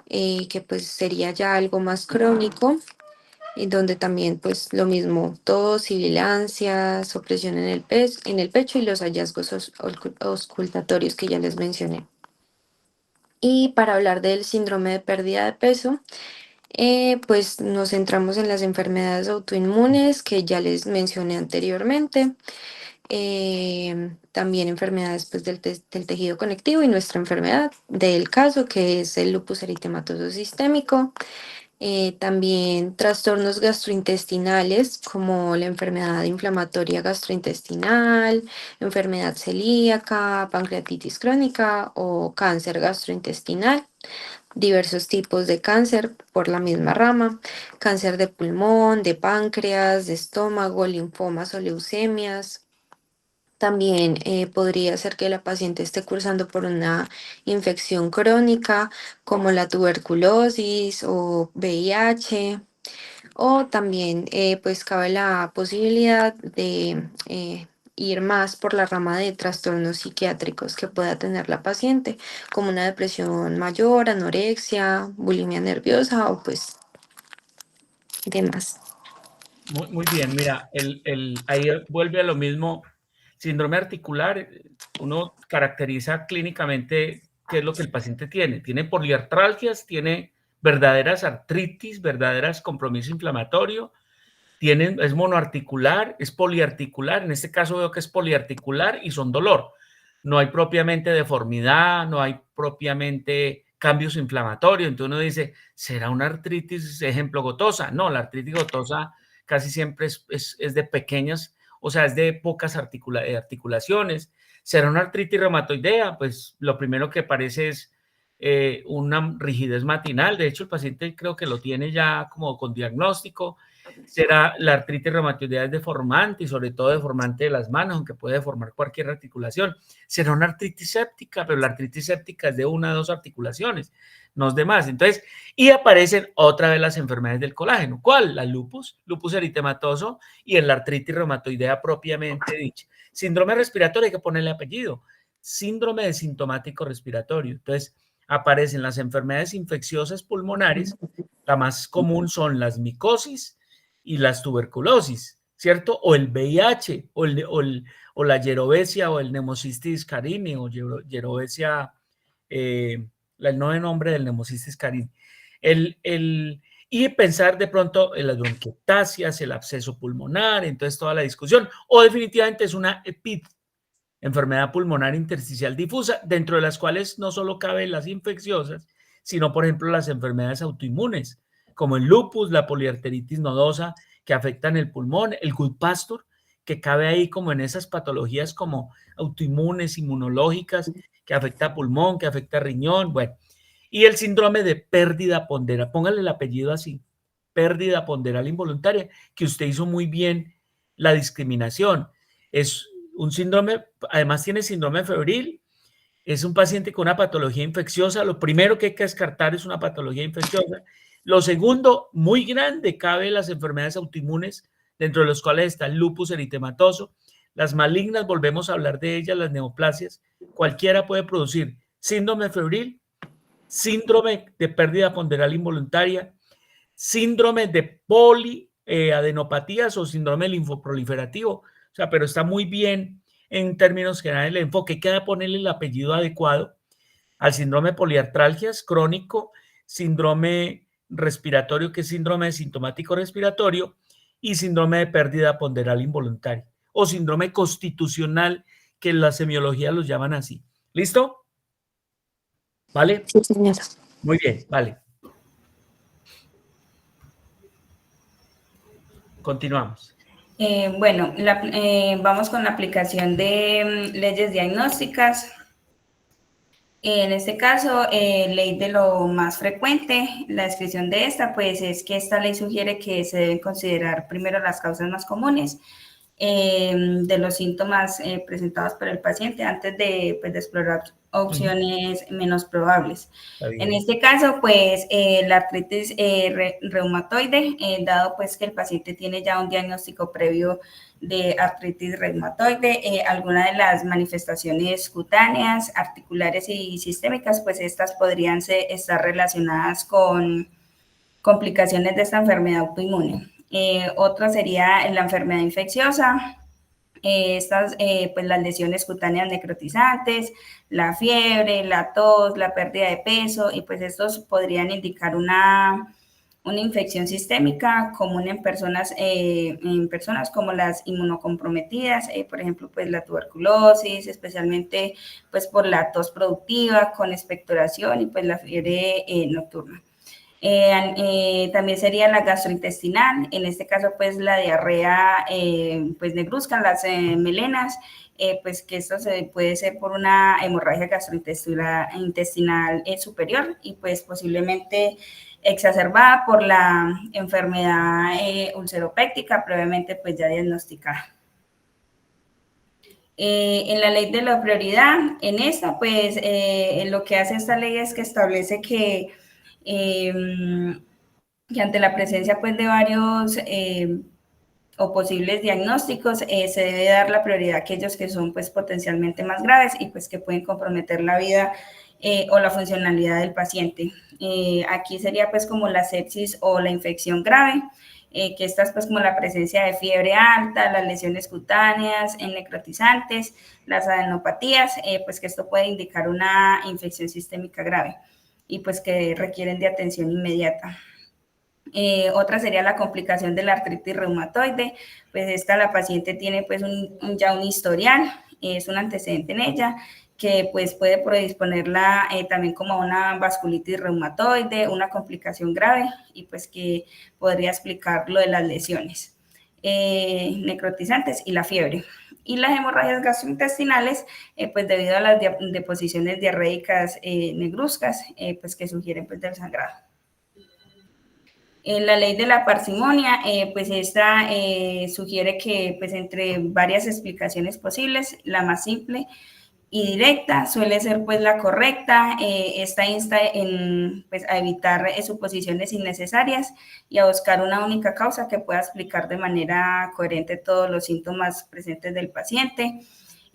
que pues sería ya algo más crónico, y donde también pues lo mismo, tos, sibilancias, opresión en el pecho y los hallazgos auscultatorios que ya les mencioné. Y para hablar del síndrome de pérdida de peso, pues nos centramos en las enfermedades autoinmunes que ya les mencioné anteriormente, también enfermedades pues, del tejido conectivo y nuestra enfermedad del caso, que es el lupus eritematoso sistémico. También trastornos gastrointestinales como la enfermedad inflamatoria gastrointestinal, enfermedad celíaca, pancreatitis crónica o cáncer gastrointestinal, diversos tipos de cáncer por la misma rama, cáncer de pulmón, de páncreas, de estómago, linfomas o leucemias. También podría ser que la paciente esté cursando por una infección crónica como la tuberculosis o VIH, o también pues cabe la posibilidad de ir más por la rama de trastornos psiquiátricos que pueda tener la paciente, como una depresión mayor, anorexia, bulimia nerviosa o pues demás. Muy bien, mira, ahí vuelve a lo mismo. Síndrome articular, uno caracteriza clínicamente qué es lo que el paciente tiene. Tiene poliartralgias, tiene verdaderas artritis, verdaderas compromiso inflamatorio, es monoarticular, es poliarticular. En este caso veo que es poliarticular y son dolor. No hay propiamente deformidad, no hay propiamente cambios inflamatorios. Entonces uno dice, ¿será una artritis, ejemplo, gotosa? No, la artritis gotosa casi siempre es de pequeñas, o sea, es de pocas articulaciones. ¿Será una artritis reumatoidea? Pues lo primero que parece es una rigidez matinal. De hecho, el paciente creo que lo tiene ya como con diagnóstico. Será la artritis reumatoidea, es deformante y sobre todo deformante de las manos, aunque puede deformar cualquier articulación. Será una artritis séptica, pero la artritis séptica es de una o dos articulaciones, no es de más. Entonces, y aparecen otra vez las enfermedades del colágeno. ¿Cuál? La lupus eritematoso y la artritis reumatoidea propiamente dicha. Síndrome respiratorio, hay que ponerle apellido. Síndrome de sintomático respiratorio. Entonces, aparecen las enfermedades infecciosas pulmonares. La más común son las micosis y las tuberculosis, ¿cierto? O el VIH, o la yerobesia, o el Pneumocystis carini, o yerobesia, el nuevo nombre del Pneumocystis carini. Y pensar de pronto en las bronquiectasias, el absceso pulmonar, entonces toda la discusión, o definitivamente es una enfermedad pulmonar intersticial difusa, dentro de las cuales no solo caben las infecciosas, sino, por ejemplo, las enfermedades autoinmunes, como el lupus, la poliarteritis nodosa, que afectan el pulmón, el Goodpasture, que cabe ahí como en esas patologías como autoinmunes, inmunológicas, que afecta pulmón, que afecta riñón, bueno. Y el síndrome de pérdida ponderal, póngale el apellido así, pérdida ponderal involuntaria, que usted hizo muy bien la discriminación. Es un síndrome, además tiene síndrome febril, es un paciente con una patología infecciosa. Lo primero que hay que descartar es una patología infecciosa. Lo segundo, muy grande, cabe las enfermedades autoinmunes, dentro de los cuales está el lupus eritematoso. Las malignas, volvemos a hablar de ellas, las neoplasias. Cualquiera puede producir síndrome febril, síndrome de pérdida ponderal involuntaria, síndrome de poliadenopatías o síndrome linfoproliferativo. O sea, pero está muy bien en términos generales el enfoque. Queda ponerle el apellido adecuado al síndrome de poliartralgias crónico, síndrome respiratorio, que es síndrome sintomático respiratorio, y síndrome de pérdida ponderal involuntaria, o síndrome constitucional, que en la semiología los llaman así. ¿Listo? ¿Vale? Sí, señora. Muy bien, vale. Continuamos. Bueno, vamos con la aplicación de leyes diagnósticas. En este caso, ley de lo más frecuente, la descripción de esta, pues es que esta ley sugiere que se deben considerar primero las causas más comunes de los síntomas presentados por el paciente antes de, pues, de explorar opciones menos probables. En este caso, pues, la artritis reumatoide, dado pues que el paciente tiene ya un diagnóstico previo de artritis reumatoide, algunas de las manifestaciones cutáneas, articulares y sistémicas, pues estas podrían estar relacionadas con complicaciones de esta enfermedad autoinmune. Otra sería la enfermedad infecciosa, pues las lesiones cutáneas necrotizantes, la fiebre, la tos, la pérdida de peso, y pues estos podrían indicar una infección sistémica común en personas como las inmunocomprometidas, por ejemplo, pues la tuberculosis, especialmente pues por la tos productiva con expectoración y pues la fiebre nocturna. También sería la gastrointestinal, en este caso pues la diarrea pues negruzca, las melenas, pues que esto puede ser por una hemorragia gastrointestinal superior y pues posiblemente exacerbada por la enfermedad ulceropéctica previamente pues ya diagnosticada. En la ley de la prioridad, en esta pues lo que hace esta ley es que establece que ante la presencia pues de varios o posibles diagnósticos se debe dar la prioridad a aquellos que son pues potencialmente más graves y pues que pueden comprometer la vida o la funcionalidad del paciente. Aquí sería pues como la sepsis o la infección grave, que esta es pues como la presencia de fiebre alta, las lesiones cutáneas, necrotizantes, las adenopatías, pues que esto puede indicar una infección sistémica grave y pues que requieren de atención inmediata. Otra sería la complicación de la artritis reumatoide, pues esta la paciente tiene pues ya un historial, es un antecedente en ella que pues puede predisponerla también como a una vasculitis reumatoide, una complicación grave y pues que podría explicar lo de las lesiones necrotizantes y la fiebre. Y las hemorragias gastrointestinales, pues debido a las deposiciones diarreicas negruzcas, pues que sugieren pues del sangrado. La ley de la parsimonia, pues esta sugiere que pues entre varias explicaciones posibles, la más simple y directa suele ser pues la correcta. Esta insta pues, a evitar suposiciones innecesarias y a buscar una única causa que pueda explicar de manera coherente todos los síntomas presentes del paciente.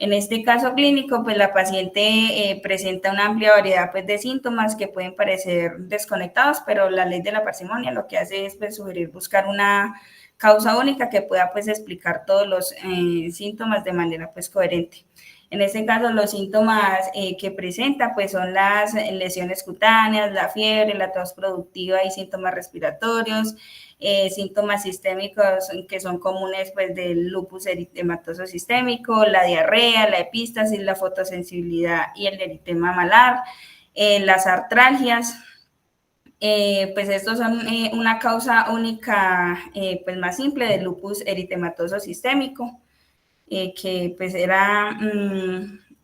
En este caso clínico, pues la paciente presenta una amplia variedad pues, de síntomas que pueden parecer desconectados, pero la ley de la parsimonia lo que hace es pues, sugerir buscar una causa única que pueda pues, explicar todos los síntomas de manera pues, coherente. En este caso, los síntomas que presenta pues son las lesiones cutáneas, la fiebre, la tos productiva y síntomas respiratorios, síntomas sistémicos que son comunes pues del lupus eritematoso sistémico, la diarrea, la epístasis, la fotosensibilidad y el eritema malar, las artralgias. Pues estos son una causa única pues más simple del lupus eritematoso sistémico, que pues era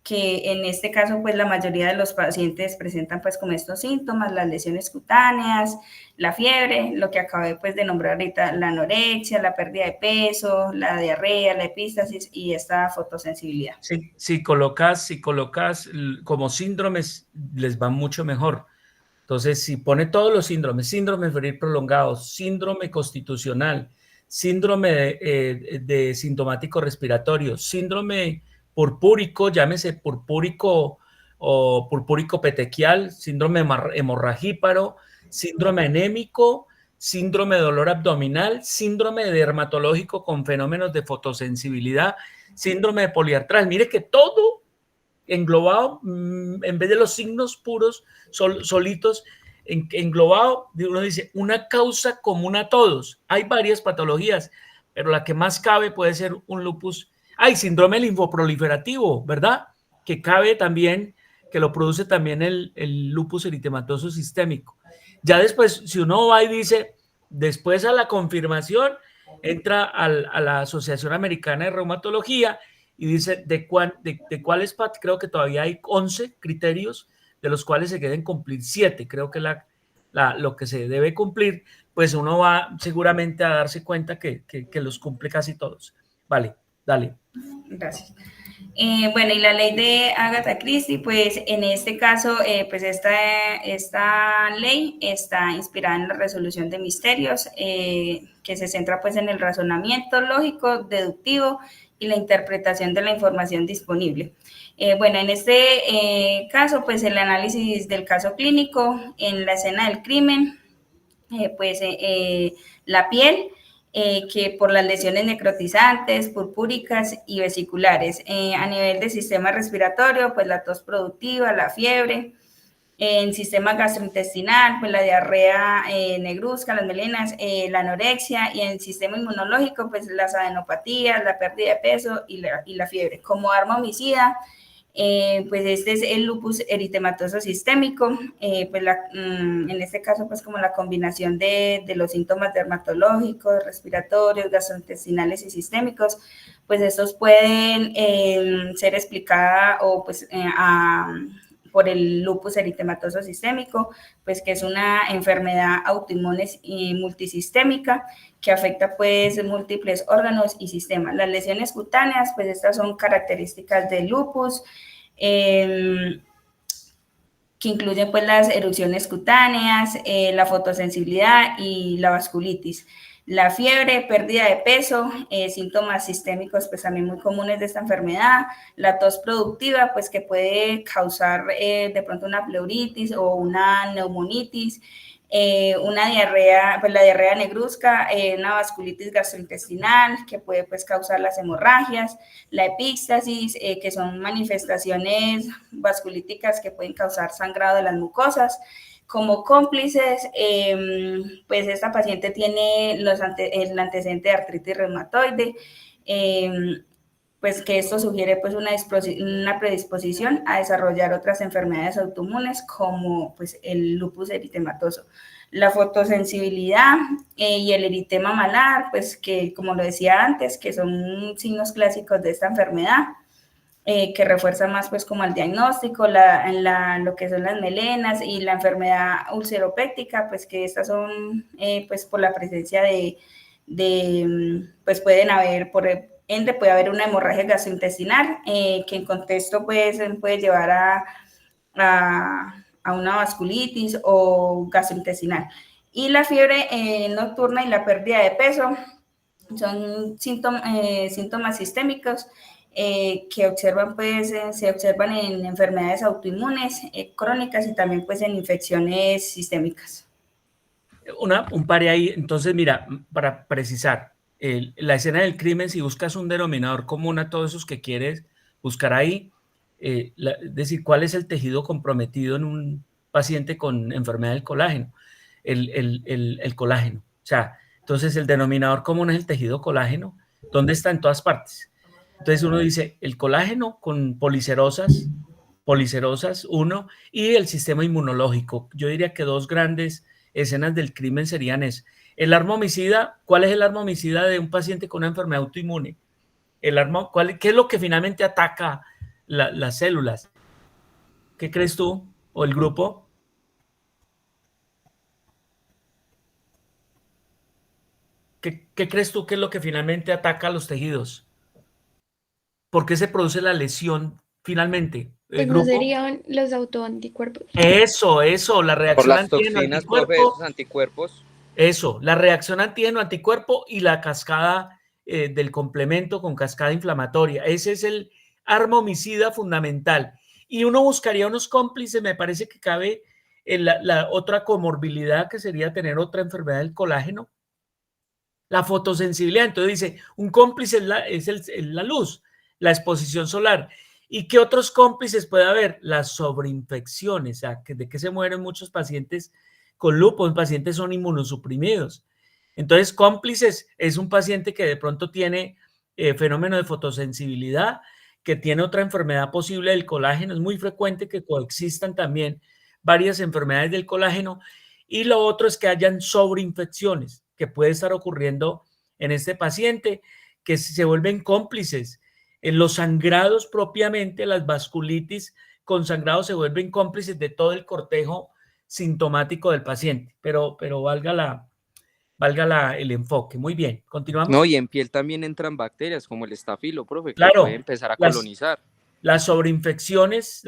que en este caso pues la mayoría de los pacientes presentan pues como estos síntomas, las lesiones cutáneas, la fiebre, lo que acabé pues de nombrar ahorita, la anorexia, la pérdida de peso, la diarrea, la epístasis y esta fotosensibilidad. Sí, si colocas como síndromes, les va mucho mejor. Entonces, si pone todos los síndromes, síndrome febril prolongado, síndrome constitucional, síndrome de sintomático respiratorio, síndrome purpúrico, llámese purpúrico o purpúrico petequial, síndrome hemorragíparo, síndrome anémico, síndrome de dolor abdominal, síndrome dermatológico con fenómenos de fotosensibilidad, síndrome de poliartral. Mire que todo englobado, en vez de los signos puros, solitos, englobado, uno dice, una causa común a todos. Hay varias patologías, pero la que más cabe puede ser un lupus. Hay síndrome linfoproliferativo, ¿verdad? Que cabe también, que lo produce también el lupus eritematoso sistémico. Ya después, si uno va y dice, después a la confirmación, entra a la Asociación Americana de Reumatología y dice de cuáles, creo que todavía hay 11 criterios, de los cuales se deben cumplir 7, creo que lo que se debe cumplir, pues uno va seguramente a darse cuenta que los cumple casi todos. Vale, dale. Gracias. Bueno, y la ley de Agatha Christie, pues en este caso, pues esta ley está inspirada en la resolución de misterios, que se centra pues en el razonamiento lógico, deductivo y la interpretación de la información disponible. Bueno, en este caso, pues el análisis del caso clínico en la escena del crimen, pues la piel, que por las lesiones necrotizantes, purpúricas y vesiculares. A nivel del sistema respiratorio, pues la tos productiva, la fiebre. En sistema gastrointestinal, pues la diarrea negruzca, las melenas, la anorexia, y en el sistema inmunológico, pues las adenopatías, la pérdida de peso y la fiebre. Como arma homicida, pues este es el lupus eritematoso sistémico, pues en este caso pues como la combinación de los síntomas dermatológicos, respiratorios, gastrointestinales y sistémicos, pues estos pueden ser explicados o pues por el lupus eritematoso sistémico, pues que es una enfermedad autoinmune y multisistémica que afecta pues múltiples órganos y sistemas. Las lesiones cutáneas, pues estas son características del lupus, que incluyen pues las erupciones cutáneas, la fotosensibilidad y la vasculitis. La fiebre, pérdida de peso, síntomas sistémicos pues también muy comunes de esta enfermedad, la tos productiva pues que puede causar de pronto una pleuritis o una neumonitis, una diarrea, pues la diarrea negruzca, una vasculitis gastrointestinal que puede pues causar las hemorragias, la epístasis, que son manifestaciones vasculíticas que pueden causar sangrado de las mucosas. Como cómplices, pues esta paciente tiene el antecedente de artritis reumatoide, pues que esto sugiere pues una predisposición a desarrollar otras enfermedades autoinmunes como pues el lupus eritematoso. La fotosensibilidad y el eritema malar, pues que como lo decía antes, que son signos clásicos de esta enfermedad, que refuerza más pues como el diagnóstico, lo que son las melenas y la enfermedad ulceropéctica, pues que estas son pues por la presencia pues pueden haber, puede haber una hemorragia gastrointestinal, que en contexto pues puede llevar a una vasculitis o gastrointestinal. Y la fiebre nocturna y la pérdida de peso son síntomas sistémicos, que observan pues, se observan en enfermedades autoinmunes, crónicas y también pues en infecciones sistémicas. Un par ahí, entonces mira, para precisar, la escena del crimen, si buscas un denominador común a todos esos que quieres buscar ahí, es decir, cuál es el tejido comprometido en un paciente con enfermedad del colágeno, el colágeno. O sea, entonces el denominador común es el tejido colágeno. ¿Dónde está? En todas partes. Entonces uno dice, el colágeno con policerosas 1, y el sistema inmunológico. Yo diría que dos grandes escenas del crimen serían eso. El arma homicida, ¿cuál es el arma homicida de un paciente con una enfermedad autoinmune? ¿Qué es lo que finalmente ataca las células? ¿Qué crees tú o el grupo? ¿Qué crees tú que es lo que finalmente ataca a los tejidos? ¿Por qué se produce la lesión finalmente? ¿El Pues no grupo? serían los autoanticuerpos. Eso, la Por reacción las toxinas, profe, esos anticuerpos. Eso, la reacción antígeno-anticuerpo y la cascada del complemento con cascada inflamatoria. Ese es el arma homicida fundamental. Y uno buscaría unos cómplices, me parece que cabe en la otra comorbilidad, que sería tener otra enfermedad del colágeno. La fotosensibilidad, entonces dice, un cómplice es la luz, la exposición solar. ¿Y qué otros cómplices puede haber? Las sobreinfecciones, o sea, de que se mueren muchos pacientes con lupus, pacientes son inmunosuprimidos. Entonces, cómplices es un paciente que de pronto tiene fenómeno de fotosensibilidad, que tiene otra enfermedad posible del colágeno. Es muy frecuente que coexistan también varias enfermedades del colágeno. Y lo otro es que hayan sobreinfecciones, que puede estar ocurriendo en este paciente, que se vuelven cómplices. En los sangrados propiamente, las vasculitis con sangrado se vuelven cómplices de todo el cortejo sintomático del paciente, pero valga el enfoque. Muy bien, continuamos. No, y en piel también entran bacterias como el estafilo, profe, que Claro, puede empezar a colonizar. Las sobreinfecciones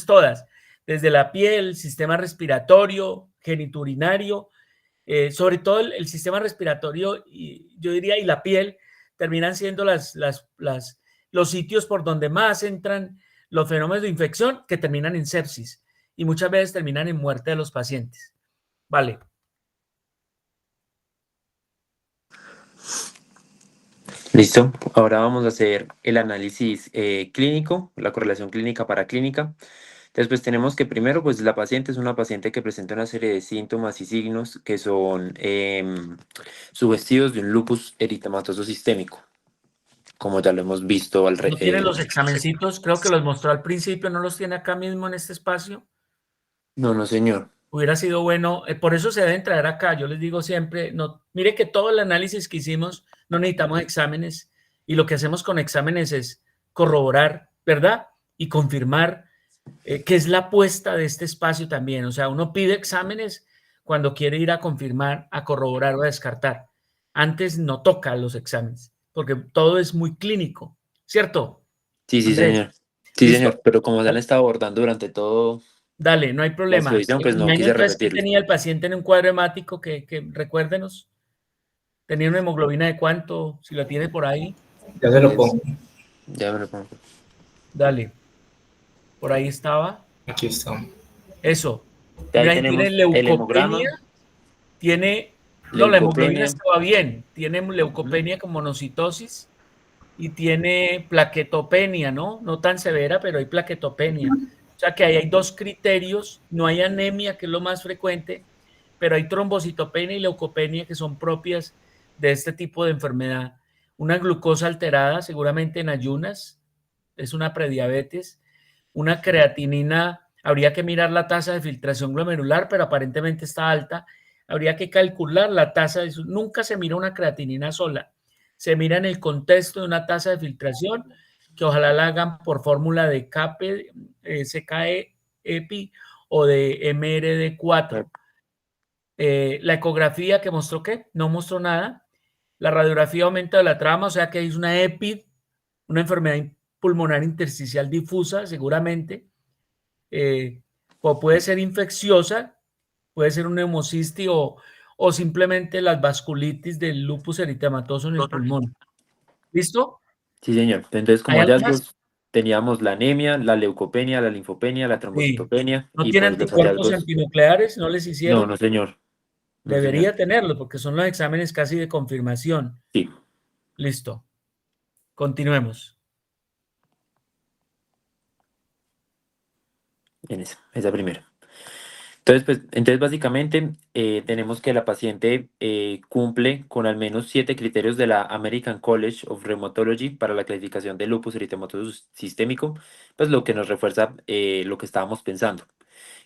todas, desde la piel, sistema respiratorio, geniturinario, sobre todo el sistema respiratorio, y yo diría, y la piel, terminan siendo los sitios por donde más entran los fenómenos de infección, que terminan en sepsis y muchas veces terminan en muerte de los pacientes. Vale. Listo, ahora vamos a hacer el análisis clínico, la correlación clínica paraclínica. Después tenemos que primero, pues la paciente es una paciente que presenta una serie de síntomas y signos que son sugestivos de un lupus eritematoso sistémico, como ya lo hemos visto al ¿No tiene los examencitos? Creo que los mostró al principio, ¿no los tiene acá mismo en este espacio? No, señor. Hubiera sido bueno, por eso se deben traer acá. Yo les digo siempre, no, mire que todo el análisis que hicimos no necesitamos exámenes, y lo que hacemos con exámenes es corroborar, ¿verdad? Y confirmar que es la apuesta de este espacio también. O sea, uno pide exámenes cuando quiere ir a confirmar, a corroborar o a descartar. Antes no toca los exámenes, porque todo es muy clínico, ¿cierto? Sí, Andrés, señor. Sí, ¿listo? señor, pero como ya han estado abordando durante todo... Dale, no hay problema. pues no quise Entonces, ¿qué repetirlo. tenía el paciente en un cuadro hemático? Que recuérdenos. ¿Tenía una hemoglobina de cuánto? Si la tiene por ahí. Ya se lo pongo. Ya me lo pongo. Dale. Por ahí estaba. Aquí está. Eso. Ahí Mira, tenemos tiene el leucopenia. hemograma. Tiene... No, la hemoglobina Leucopenia. estaba bien. Tiene leucopenia con monocitosis y tiene plaquetopenia, ¿no? No tan severa, pero hay plaquetopenia. O sea que ahí hay dos criterios. No hay anemia, que es lo más frecuente, pero hay trombocitopenia y leucopenia, que son propias de este tipo de enfermedad. Una glucosa alterada, seguramente en ayunas, es una prediabetes. Una creatinina, habría que mirar la tasa de filtración glomerular, pero aparentemente está alta. Habría que calcular la tasa de... Nunca se mira una creatinina sola. Se mira en el contexto de una tasa de filtración, que ojalá la hagan por fórmula de CAPE, CKE-EPI o de MRD4. La ecografía, que mostró ¿qué? No mostró nada. La radiografía aumenta de la trama, o sea que es una EPID, una enfermedad pulmonar intersticial difusa, seguramente. O puede ser infecciosa, puede ser un hemocisti o simplemente las vasculitis del lupus eritematoso en el pulmón. ¿Listo? Sí, señor. Entonces, como ¿Hay algo más? hallazgos, teníamos la anemia, la leucopenia, la linfopenia, la trombocitopenia. ¿No y tiene pues los anticuerpos hallazgos... antinucleares? ¿No les hicieron? No, señor. No, Debería señor. tenerlo, porque son los exámenes casi de confirmación. Sí. Listo. Continuemos. en esa primera. Entonces básicamente tenemos que la paciente cumple con al menos 7 criterios de la American College of Rheumatology para la clasificación de lupus eritematoso sistémico, pues lo que nos refuerza lo que estábamos pensando.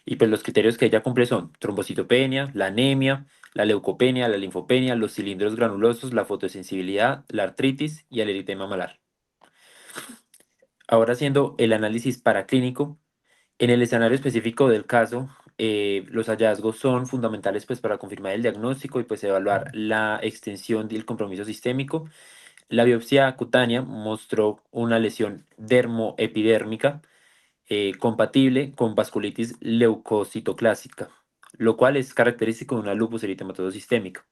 Y pues los criterios que ella cumple son trombocitopenia, la anemia, la leucopenia, la linfopenia, los cilindros granulosos, la fotosensibilidad, la artritis y el eritema malar. Ahora haciendo el análisis paraclínico, en el escenario específico del caso, los hallazgos son fundamentales pues, para confirmar el diagnóstico y pues, evaluar la extensión del compromiso sistémico. La biopsia cutánea mostró una lesión dermoepidérmica compatible con vasculitis leucocitoclásica, lo cual es característico de una lupus eritematoso sistémica,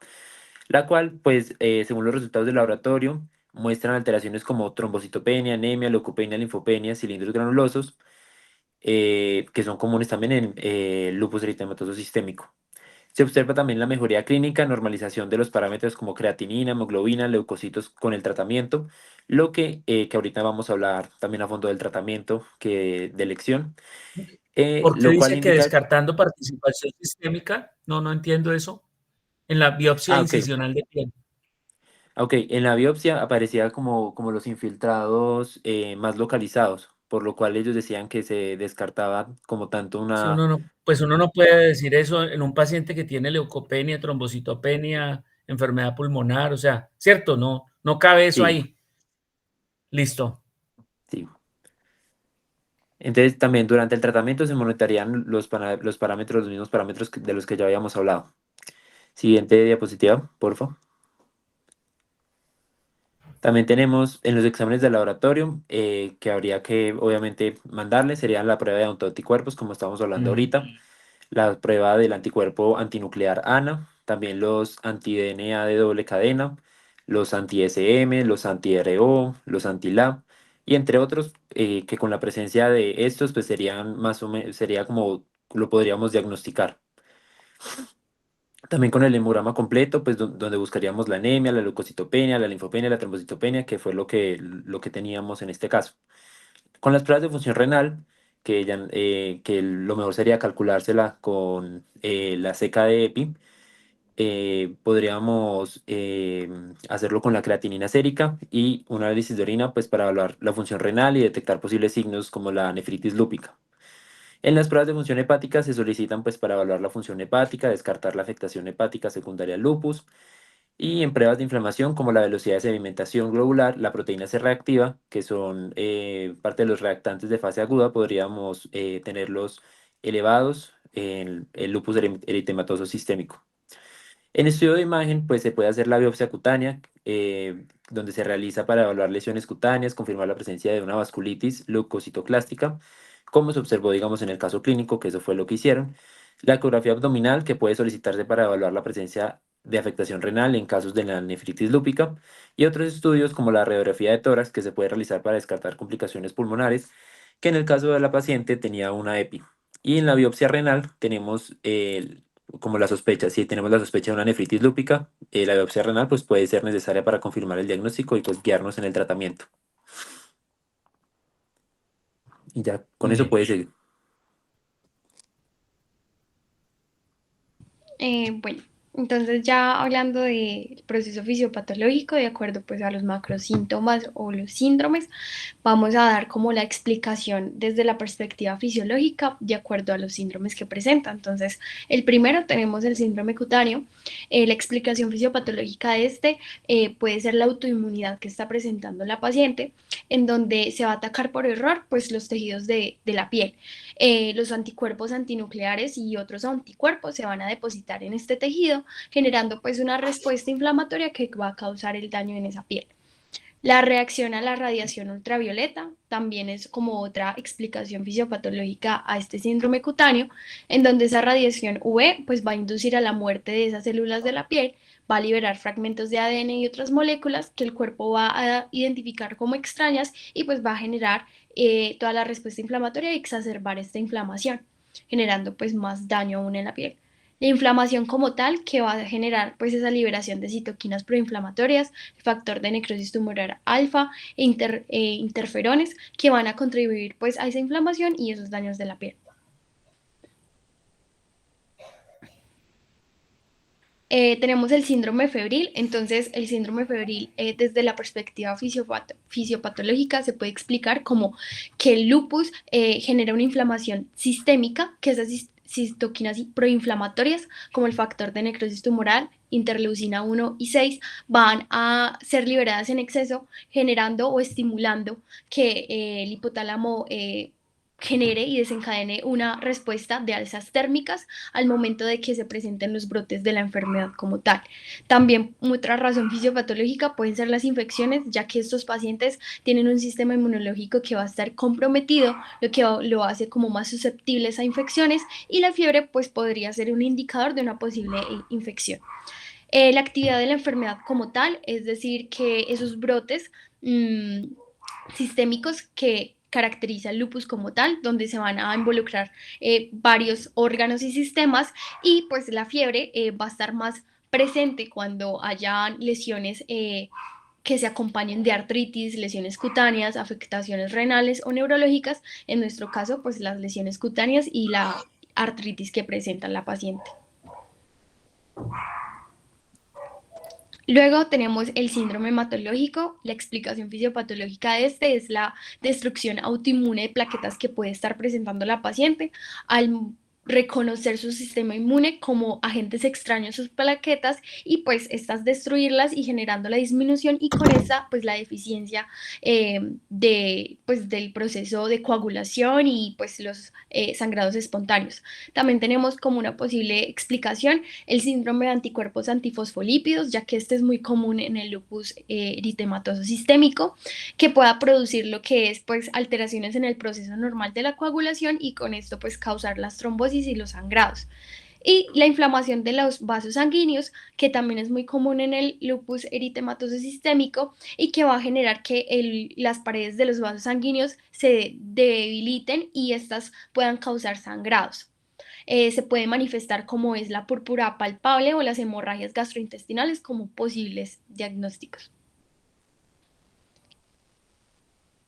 la cual, pues, según los resultados del laboratorio, muestran alteraciones como trombocitopenia, anemia, leucopenia, linfopenia, cilindros granulosos, que son comunes también en lupus eritematoso sistémico. Se observa también la mejoría clínica, normalización de los parámetros como creatinina, hemoglobina, leucocitos con el tratamiento, lo que ahorita vamos a hablar también a fondo del tratamiento de elección, ¿Por qué lo cual dice que indica... descartando participación sistémica? No entiendo eso. En la biopsia Ah, ok. incisional de piel. Ok, en la biopsia aparecía como los infiltrados más localizados, por lo cual ellos decían que se descartaba como tanto Si una... pues uno no puede decir eso en un paciente que tiene leucopenia, trombocitopenia, enfermedad pulmonar, o sea, ¿cierto? No cabe eso Sí, ahí. Listo. sí. Entonces también durante el tratamiento se monitorearían los parámetros, los mismos parámetros de los que ya habíamos hablado. Siguiente diapositiva, por favor. También tenemos en los exámenes de laboratorio que habría que obviamente mandarles, serían la prueba de autoanticuerpos, como estamos hablando ahorita, la prueba del anticuerpo antinuclear ANA, también los anti-DNA de doble cadena, los anti-SM, los anti-RO, los anti-LA, y entre otros, que con la presencia de estos, pues serían más o menos, sería como lo podríamos diagnosticar. También con el hemograma completo, pues donde buscaríamos la anemia, la leucocitopenia, la linfopenia, la trombocitopenia, que fue lo que teníamos en este caso. Con las pruebas de función renal, que lo mejor sería calculársela con la seca de EPI, podríamos hacerlo con la creatinina sérica y un análisis de orina pues, para evaluar la función renal y detectar posibles signos como la nefritis lúpica. En las pruebas de función hepática se solicitan pues, para evaluar la función hepática, descartar la afectación hepática secundaria al lupus, y en pruebas de inflamación como la velocidad de sedimentación globular, la proteína C reactiva, que son parte de los reactantes de fase aguda, podríamos tenerlos elevados en el lupus eritematoso sistémico. En estudio de imagen, pues se puede hacer la biopsia cutánea, donde se realiza para evaluar lesiones cutáneas, confirmar la presencia de una vasculitis leucocitoclástica, como se observó, digamos, en el caso clínico, que eso fue lo que hicieron. La ecografía abdominal, que puede solicitarse para evaluar la presencia de afectación renal en casos de la nefritis lúpica, y otros estudios como la radiografía de tórax, que se puede realizar para descartar complicaciones pulmonares, que en el caso de la paciente tenía una EPI. Y en la biopsia renal tenemos como la sospecha, si tenemos la sospecha de una nefritis lúpica, la biopsia renal pues puede ser necesaria para confirmar el diagnóstico y pues guiarnos en el tratamiento. Y ya con Muy eso bien. puede seguir. Bueno, entonces ya hablando del proceso fisiopatológico, de acuerdo pues a los macrosíntomas o los síndromes, vamos a dar como la explicación desde la perspectiva fisiológica de acuerdo a los síndromes que presenta. Entonces, el primero tenemos el síndrome cutáneo. La explicación fisiopatológica de este puede ser la autoinmunidad que está presentando la paciente, en donde se va a atacar por error pues los tejidos de la piel. Los anticuerpos antinucleares y otros anticuerpos se van a depositar en este tejido, generando pues una respuesta inflamatoria que va a causar el daño en esa piel. La reacción a la radiación ultravioleta también es como otra explicación fisiopatológica a este síndrome cutáneo, en donde esa radiación UV pues va a inducir a la muerte de esas células de la piel, va a liberar fragmentos de ADN y otras moléculas que el cuerpo va a identificar como extrañas y pues va a generar toda la respuesta inflamatoria y exacerbar esta inflamación, generando pues más daño aún en la piel. La inflamación como tal que va a generar pues esa liberación de citoquinas proinflamatorias, factor de necrosis tumoral alfa interferones que van a contribuir pues a esa inflamación y esos daños de la piel. Tenemos el síndrome febril. Entonces el síndrome febril, desde la perspectiva fisiopatológica, se puede explicar como que el lupus genera una inflamación sistémica, que esas citoquinas proinflamatorias, como el factor de necrosis tumoral, interleucina 1 y 6, van a ser liberadas en exceso, generando o estimulando que el hipotálamo genere y desencadene una respuesta de alzas térmicas al momento de que se presenten los brotes de la enfermedad como tal. También otra razón fisiopatológica pueden ser las infecciones, ya que estos pacientes tienen un sistema inmunológico que va a estar comprometido, lo que lo hace como más susceptibles a infecciones, y la fiebre pues podría ser un indicador de una posible infección. La actividad de la enfermedad como tal, es decir, que esos brotes sistémicos que caracteriza el lupus como tal, donde se van a involucrar varios órganos y sistemas, y pues la fiebre va a estar más presente cuando haya lesiones que se acompañen de artritis, lesiones cutáneas, afectaciones renales o neurológicas, en nuestro caso pues las lesiones cutáneas y la artritis que presenta la paciente. Luego tenemos el síndrome hematológico. La explicación fisiopatológica de este es la destrucción autoinmune de plaquetas que puede estar presentando la paciente al reconocer su sistema inmune como agentes extraños a sus plaquetas, y pues estas destruirlas y generando la disminución, y con esa pues la deficiencia del proceso de coagulación y pues los sangrados espontáneos. También tenemos como una posible explicación el síndrome de anticuerpos antifosfolípidos, ya que este es muy común en el lupus eritematoso sistémico, que pueda producir lo que es pues alteraciones en el proceso normal de la coagulación, y con esto pues causar las trombosis y los sangrados. Y la inflamación de los vasos sanguíneos, que también es muy común en el lupus eritematoso sistémico, y que va a generar que las paredes de los vasos sanguíneos se debiliten y estas puedan causar sangrados. Se puede manifestar como es la púrpura palpable o las hemorragias gastrointestinales como posibles diagnósticos.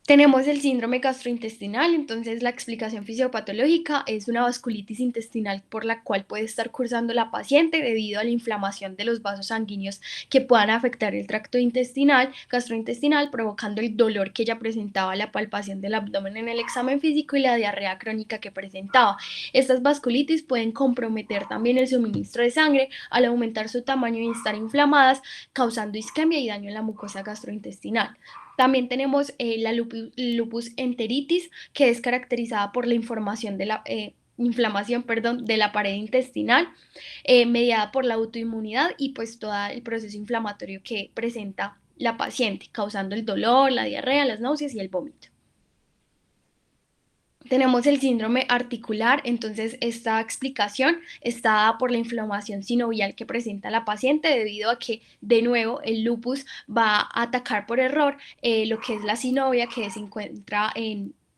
Tenemos el síndrome gastrointestinal. Entonces la explicación fisiopatológica es una vasculitis intestinal por la cual puede estar cursando la paciente debido a la inflamación de los vasos sanguíneos que puedan afectar el tracto gastrointestinal, provocando el dolor que ella presentaba, la palpación del abdomen en el examen físico y la diarrea crónica que presentaba. Estas vasculitis pueden comprometer también el suministro de sangre al aumentar su tamaño y estar inflamadas, causando isquemia y daño en la mucosa gastrointestinal. También tenemos la lupus enteritis, que es caracterizada por la inflamación de la pared intestinal, mediada por la autoinmunidad y pues todo el proceso inflamatorio que presenta la paciente, causando el dolor, la diarrea, las náuseas y el vómito. Tenemos el síndrome articular. Entonces esta explicación está dada por la inflamación sinovial que presenta la paciente, debido a que de nuevo el lupus va a atacar por error lo que es la sinovia, que se encuentra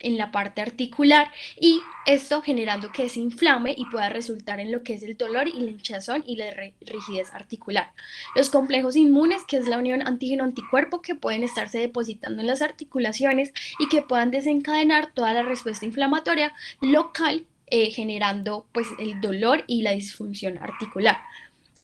en la parte articular, y esto generando que se inflame y pueda resultar en lo que es el dolor y la hinchazón y la rigidez articular. Los complejos inmunes, que es la unión antígeno-anticuerpo, que pueden estarse depositando en las articulaciones y que puedan desencadenar toda la respuesta inflamatoria local, generando pues el dolor y la disfunción articular.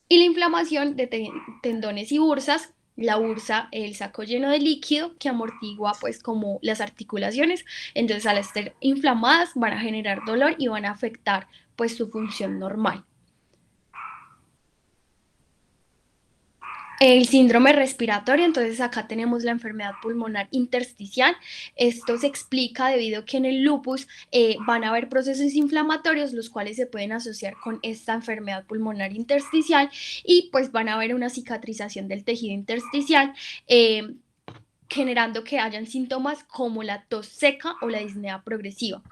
Y la inflamación de tendones y bursas. La bursa, el saco lleno de líquido que amortigua pues como las articulaciones. Entonces al estar inflamadas van a generar dolor y van a afectar pues su función normal. El síndrome respiratorio. Entonces acá tenemos la enfermedad pulmonar intersticial. Esto se explica debido a que en el lupus van a haber procesos inflamatorios los cuales se pueden asociar con esta enfermedad pulmonar intersticial, y pues van a haber una cicatrización del tejido intersticial, generando que hayan síntomas como la tos seca o la disnea progresiva.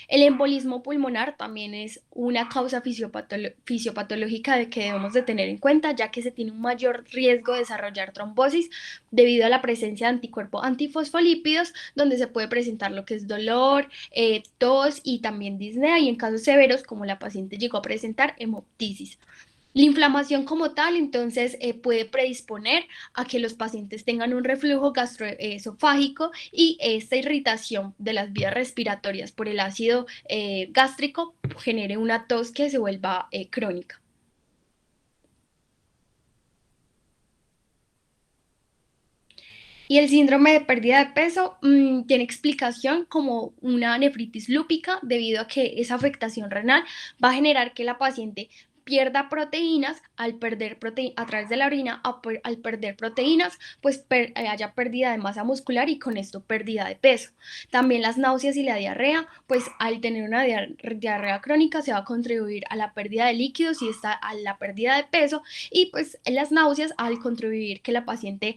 El embolismo pulmonar también es una causa fisiopatológica de que debemos de tener en cuenta, ya que se tiene un mayor riesgo de desarrollar trombosis debido a la presencia de anticuerpos antifosfolípidos, donde se puede presentar lo que es dolor, tos y también disnea, y en casos severos, como la paciente llegó a presentar, hemoptisis. La inflamación como tal, entonces, puede predisponer a que los pacientes tengan un reflujo gastroesofágico, y esta irritación de las vías respiratorias por el ácido gástrico genere una tos que se vuelva crónica. Y el síndrome de pérdida de peso tiene explicación como una nefritis lúpica debido a que esa afectación renal va a generar que la paciente pierda proteínas, al perder a través de la orina, al perder proteínas, pues haya pérdida de masa muscular y con esto pérdida de peso. También las náuseas y la diarrea, pues al tener una diarrea crónica se va a contribuir a la pérdida de líquidos y a la pérdida de peso, y pues las náuseas al contribuir que la paciente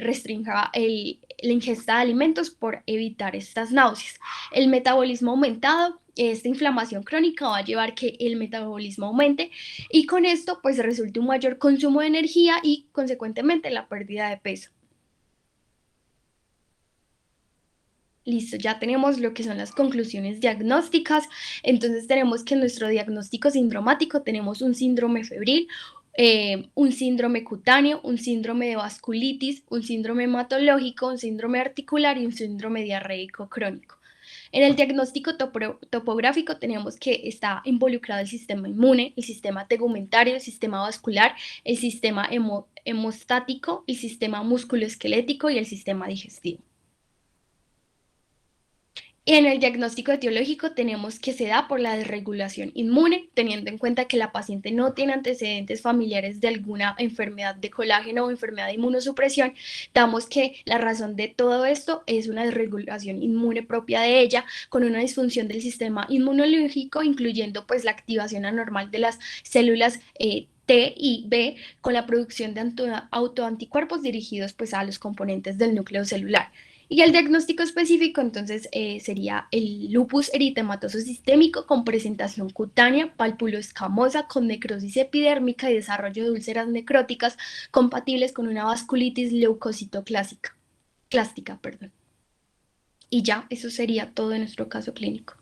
restrinja la ingesta de alimentos por evitar estas náuseas. El metabolismo aumentado, esta inflamación crónica va a llevar que el metabolismo aumente y con esto pues resulte un mayor consumo de energía y consecuentemente la pérdida de peso. Listo, ya tenemos lo que son las conclusiones diagnósticas. Entonces tenemos que en nuestro diagnóstico sindromático tenemos un síndrome febril, un síndrome cutáneo, un síndrome de vasculitis, un síndrome hematológico, un síndrome articular y un síndrome diarreico crónico. En el diagnóstico topográfico tenemos que está involucrado el sistema inmune, el sistema tegumentario, el sistema vascular, el sistema hemostático, el sistema musculoesquelético y el sistema digestivo. Y en el diagnóstico etiológico tenemos que se da por la desregulación inmune, teniendo en cuenta que la paciente no tiene antecedentes familiares de alguna enfermedad de colágeno o enfermedad de inmunosupresión. Damos que la razón de todo esto es una desregulación inmune propia de ella, con una disfunción del sistema inmunológico, incluyendo pues la activación anormal de las células T y B, con la producción de autoanticuerpos dirigidos pues a los componentes del núcleo celular. Y el diagnóstico específico, entonces, sería el lupus eritematoso sistémico con presentación cutánea, pálpulo-escamosa, con necrosis epidérmica y desarrollo de úlceras necróticas compatibles con una vasculitis leucocitoclástica. Y ya, eso sería todo en nuestro caso clínico.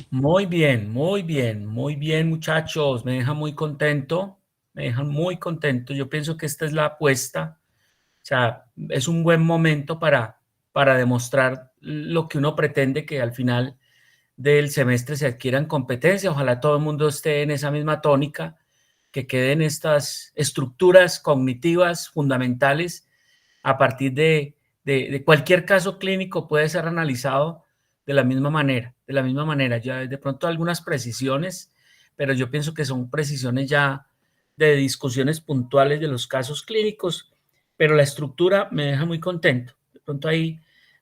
Muy bien, muy bien, muy bien, muchachos. Me deja muy contento, me dejan muy contento. Yo pienso que esta es la apuesta. O sea, es un buen momento para demostrar lo que uno pretende que al final del semestre se adquieran competencias. Ojalá todo el mundo esté en esa misma tónica, que queden estas estructuras cognitivas fundamentales a partir de cualquier caso clínico puede ser analizado de la misma manera, ya de pronto algunas precisiones, pero yo pienso que son precisiones ya de discusiones puntuales de los casos clínicos, pero la estructura me deja muy contento. De pronto ahí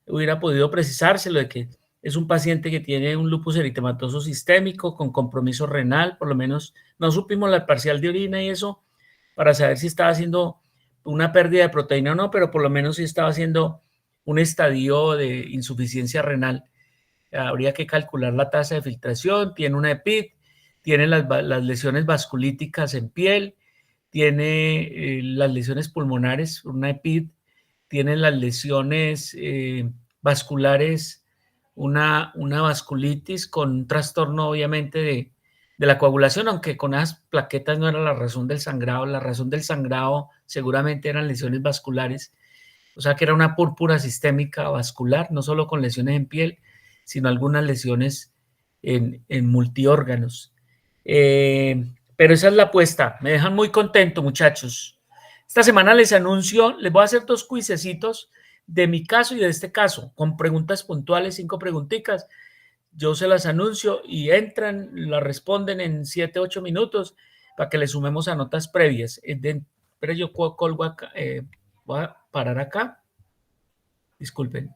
hubiera podido precisárselo de que es un paciente que tiene un lupus eritematoso sistémico con compromiso renal, por lo menos no supimos la parcial de orina y eso para saber si estaba haciendo una pérdida de proteína o no, pero por lo menos si estaba haciendo un estadio de insuficiencia renal. Habría que calcular la tasa de filtración, tiene una EPID, tiene las lesiones vasculíticas en piel, tiene las lesiones pulmonares, una EPID, tiene las lesiones vasculares, una vasculitis con un trastorno obviamente de la coagulación, aunque con esas plaquetas no era la razón del sangrado seguramente eran lesiones vasculares, o sea que era una púrpura sistémica vascular, no solo con lesiones en piel, sino algunas lesiones en multiórganos. Pero esa es la apuesta, me dejan muy contento, muchachos. Esta semana les anuncio, les voy a hacer 2 cuisecitos de mi caso y de este caso, con preguntas puntuales, 5 preguntitas. Yo se las anuncio y entran, las responden en 7, 8 minutos para que le sumemos a notas previas. Pero yo colgo acá, voy a parar acá. Disculpen.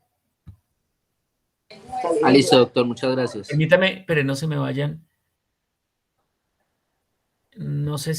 Listo, doctor, muchas gracias. Permítame, pero no se me vayan. No sé si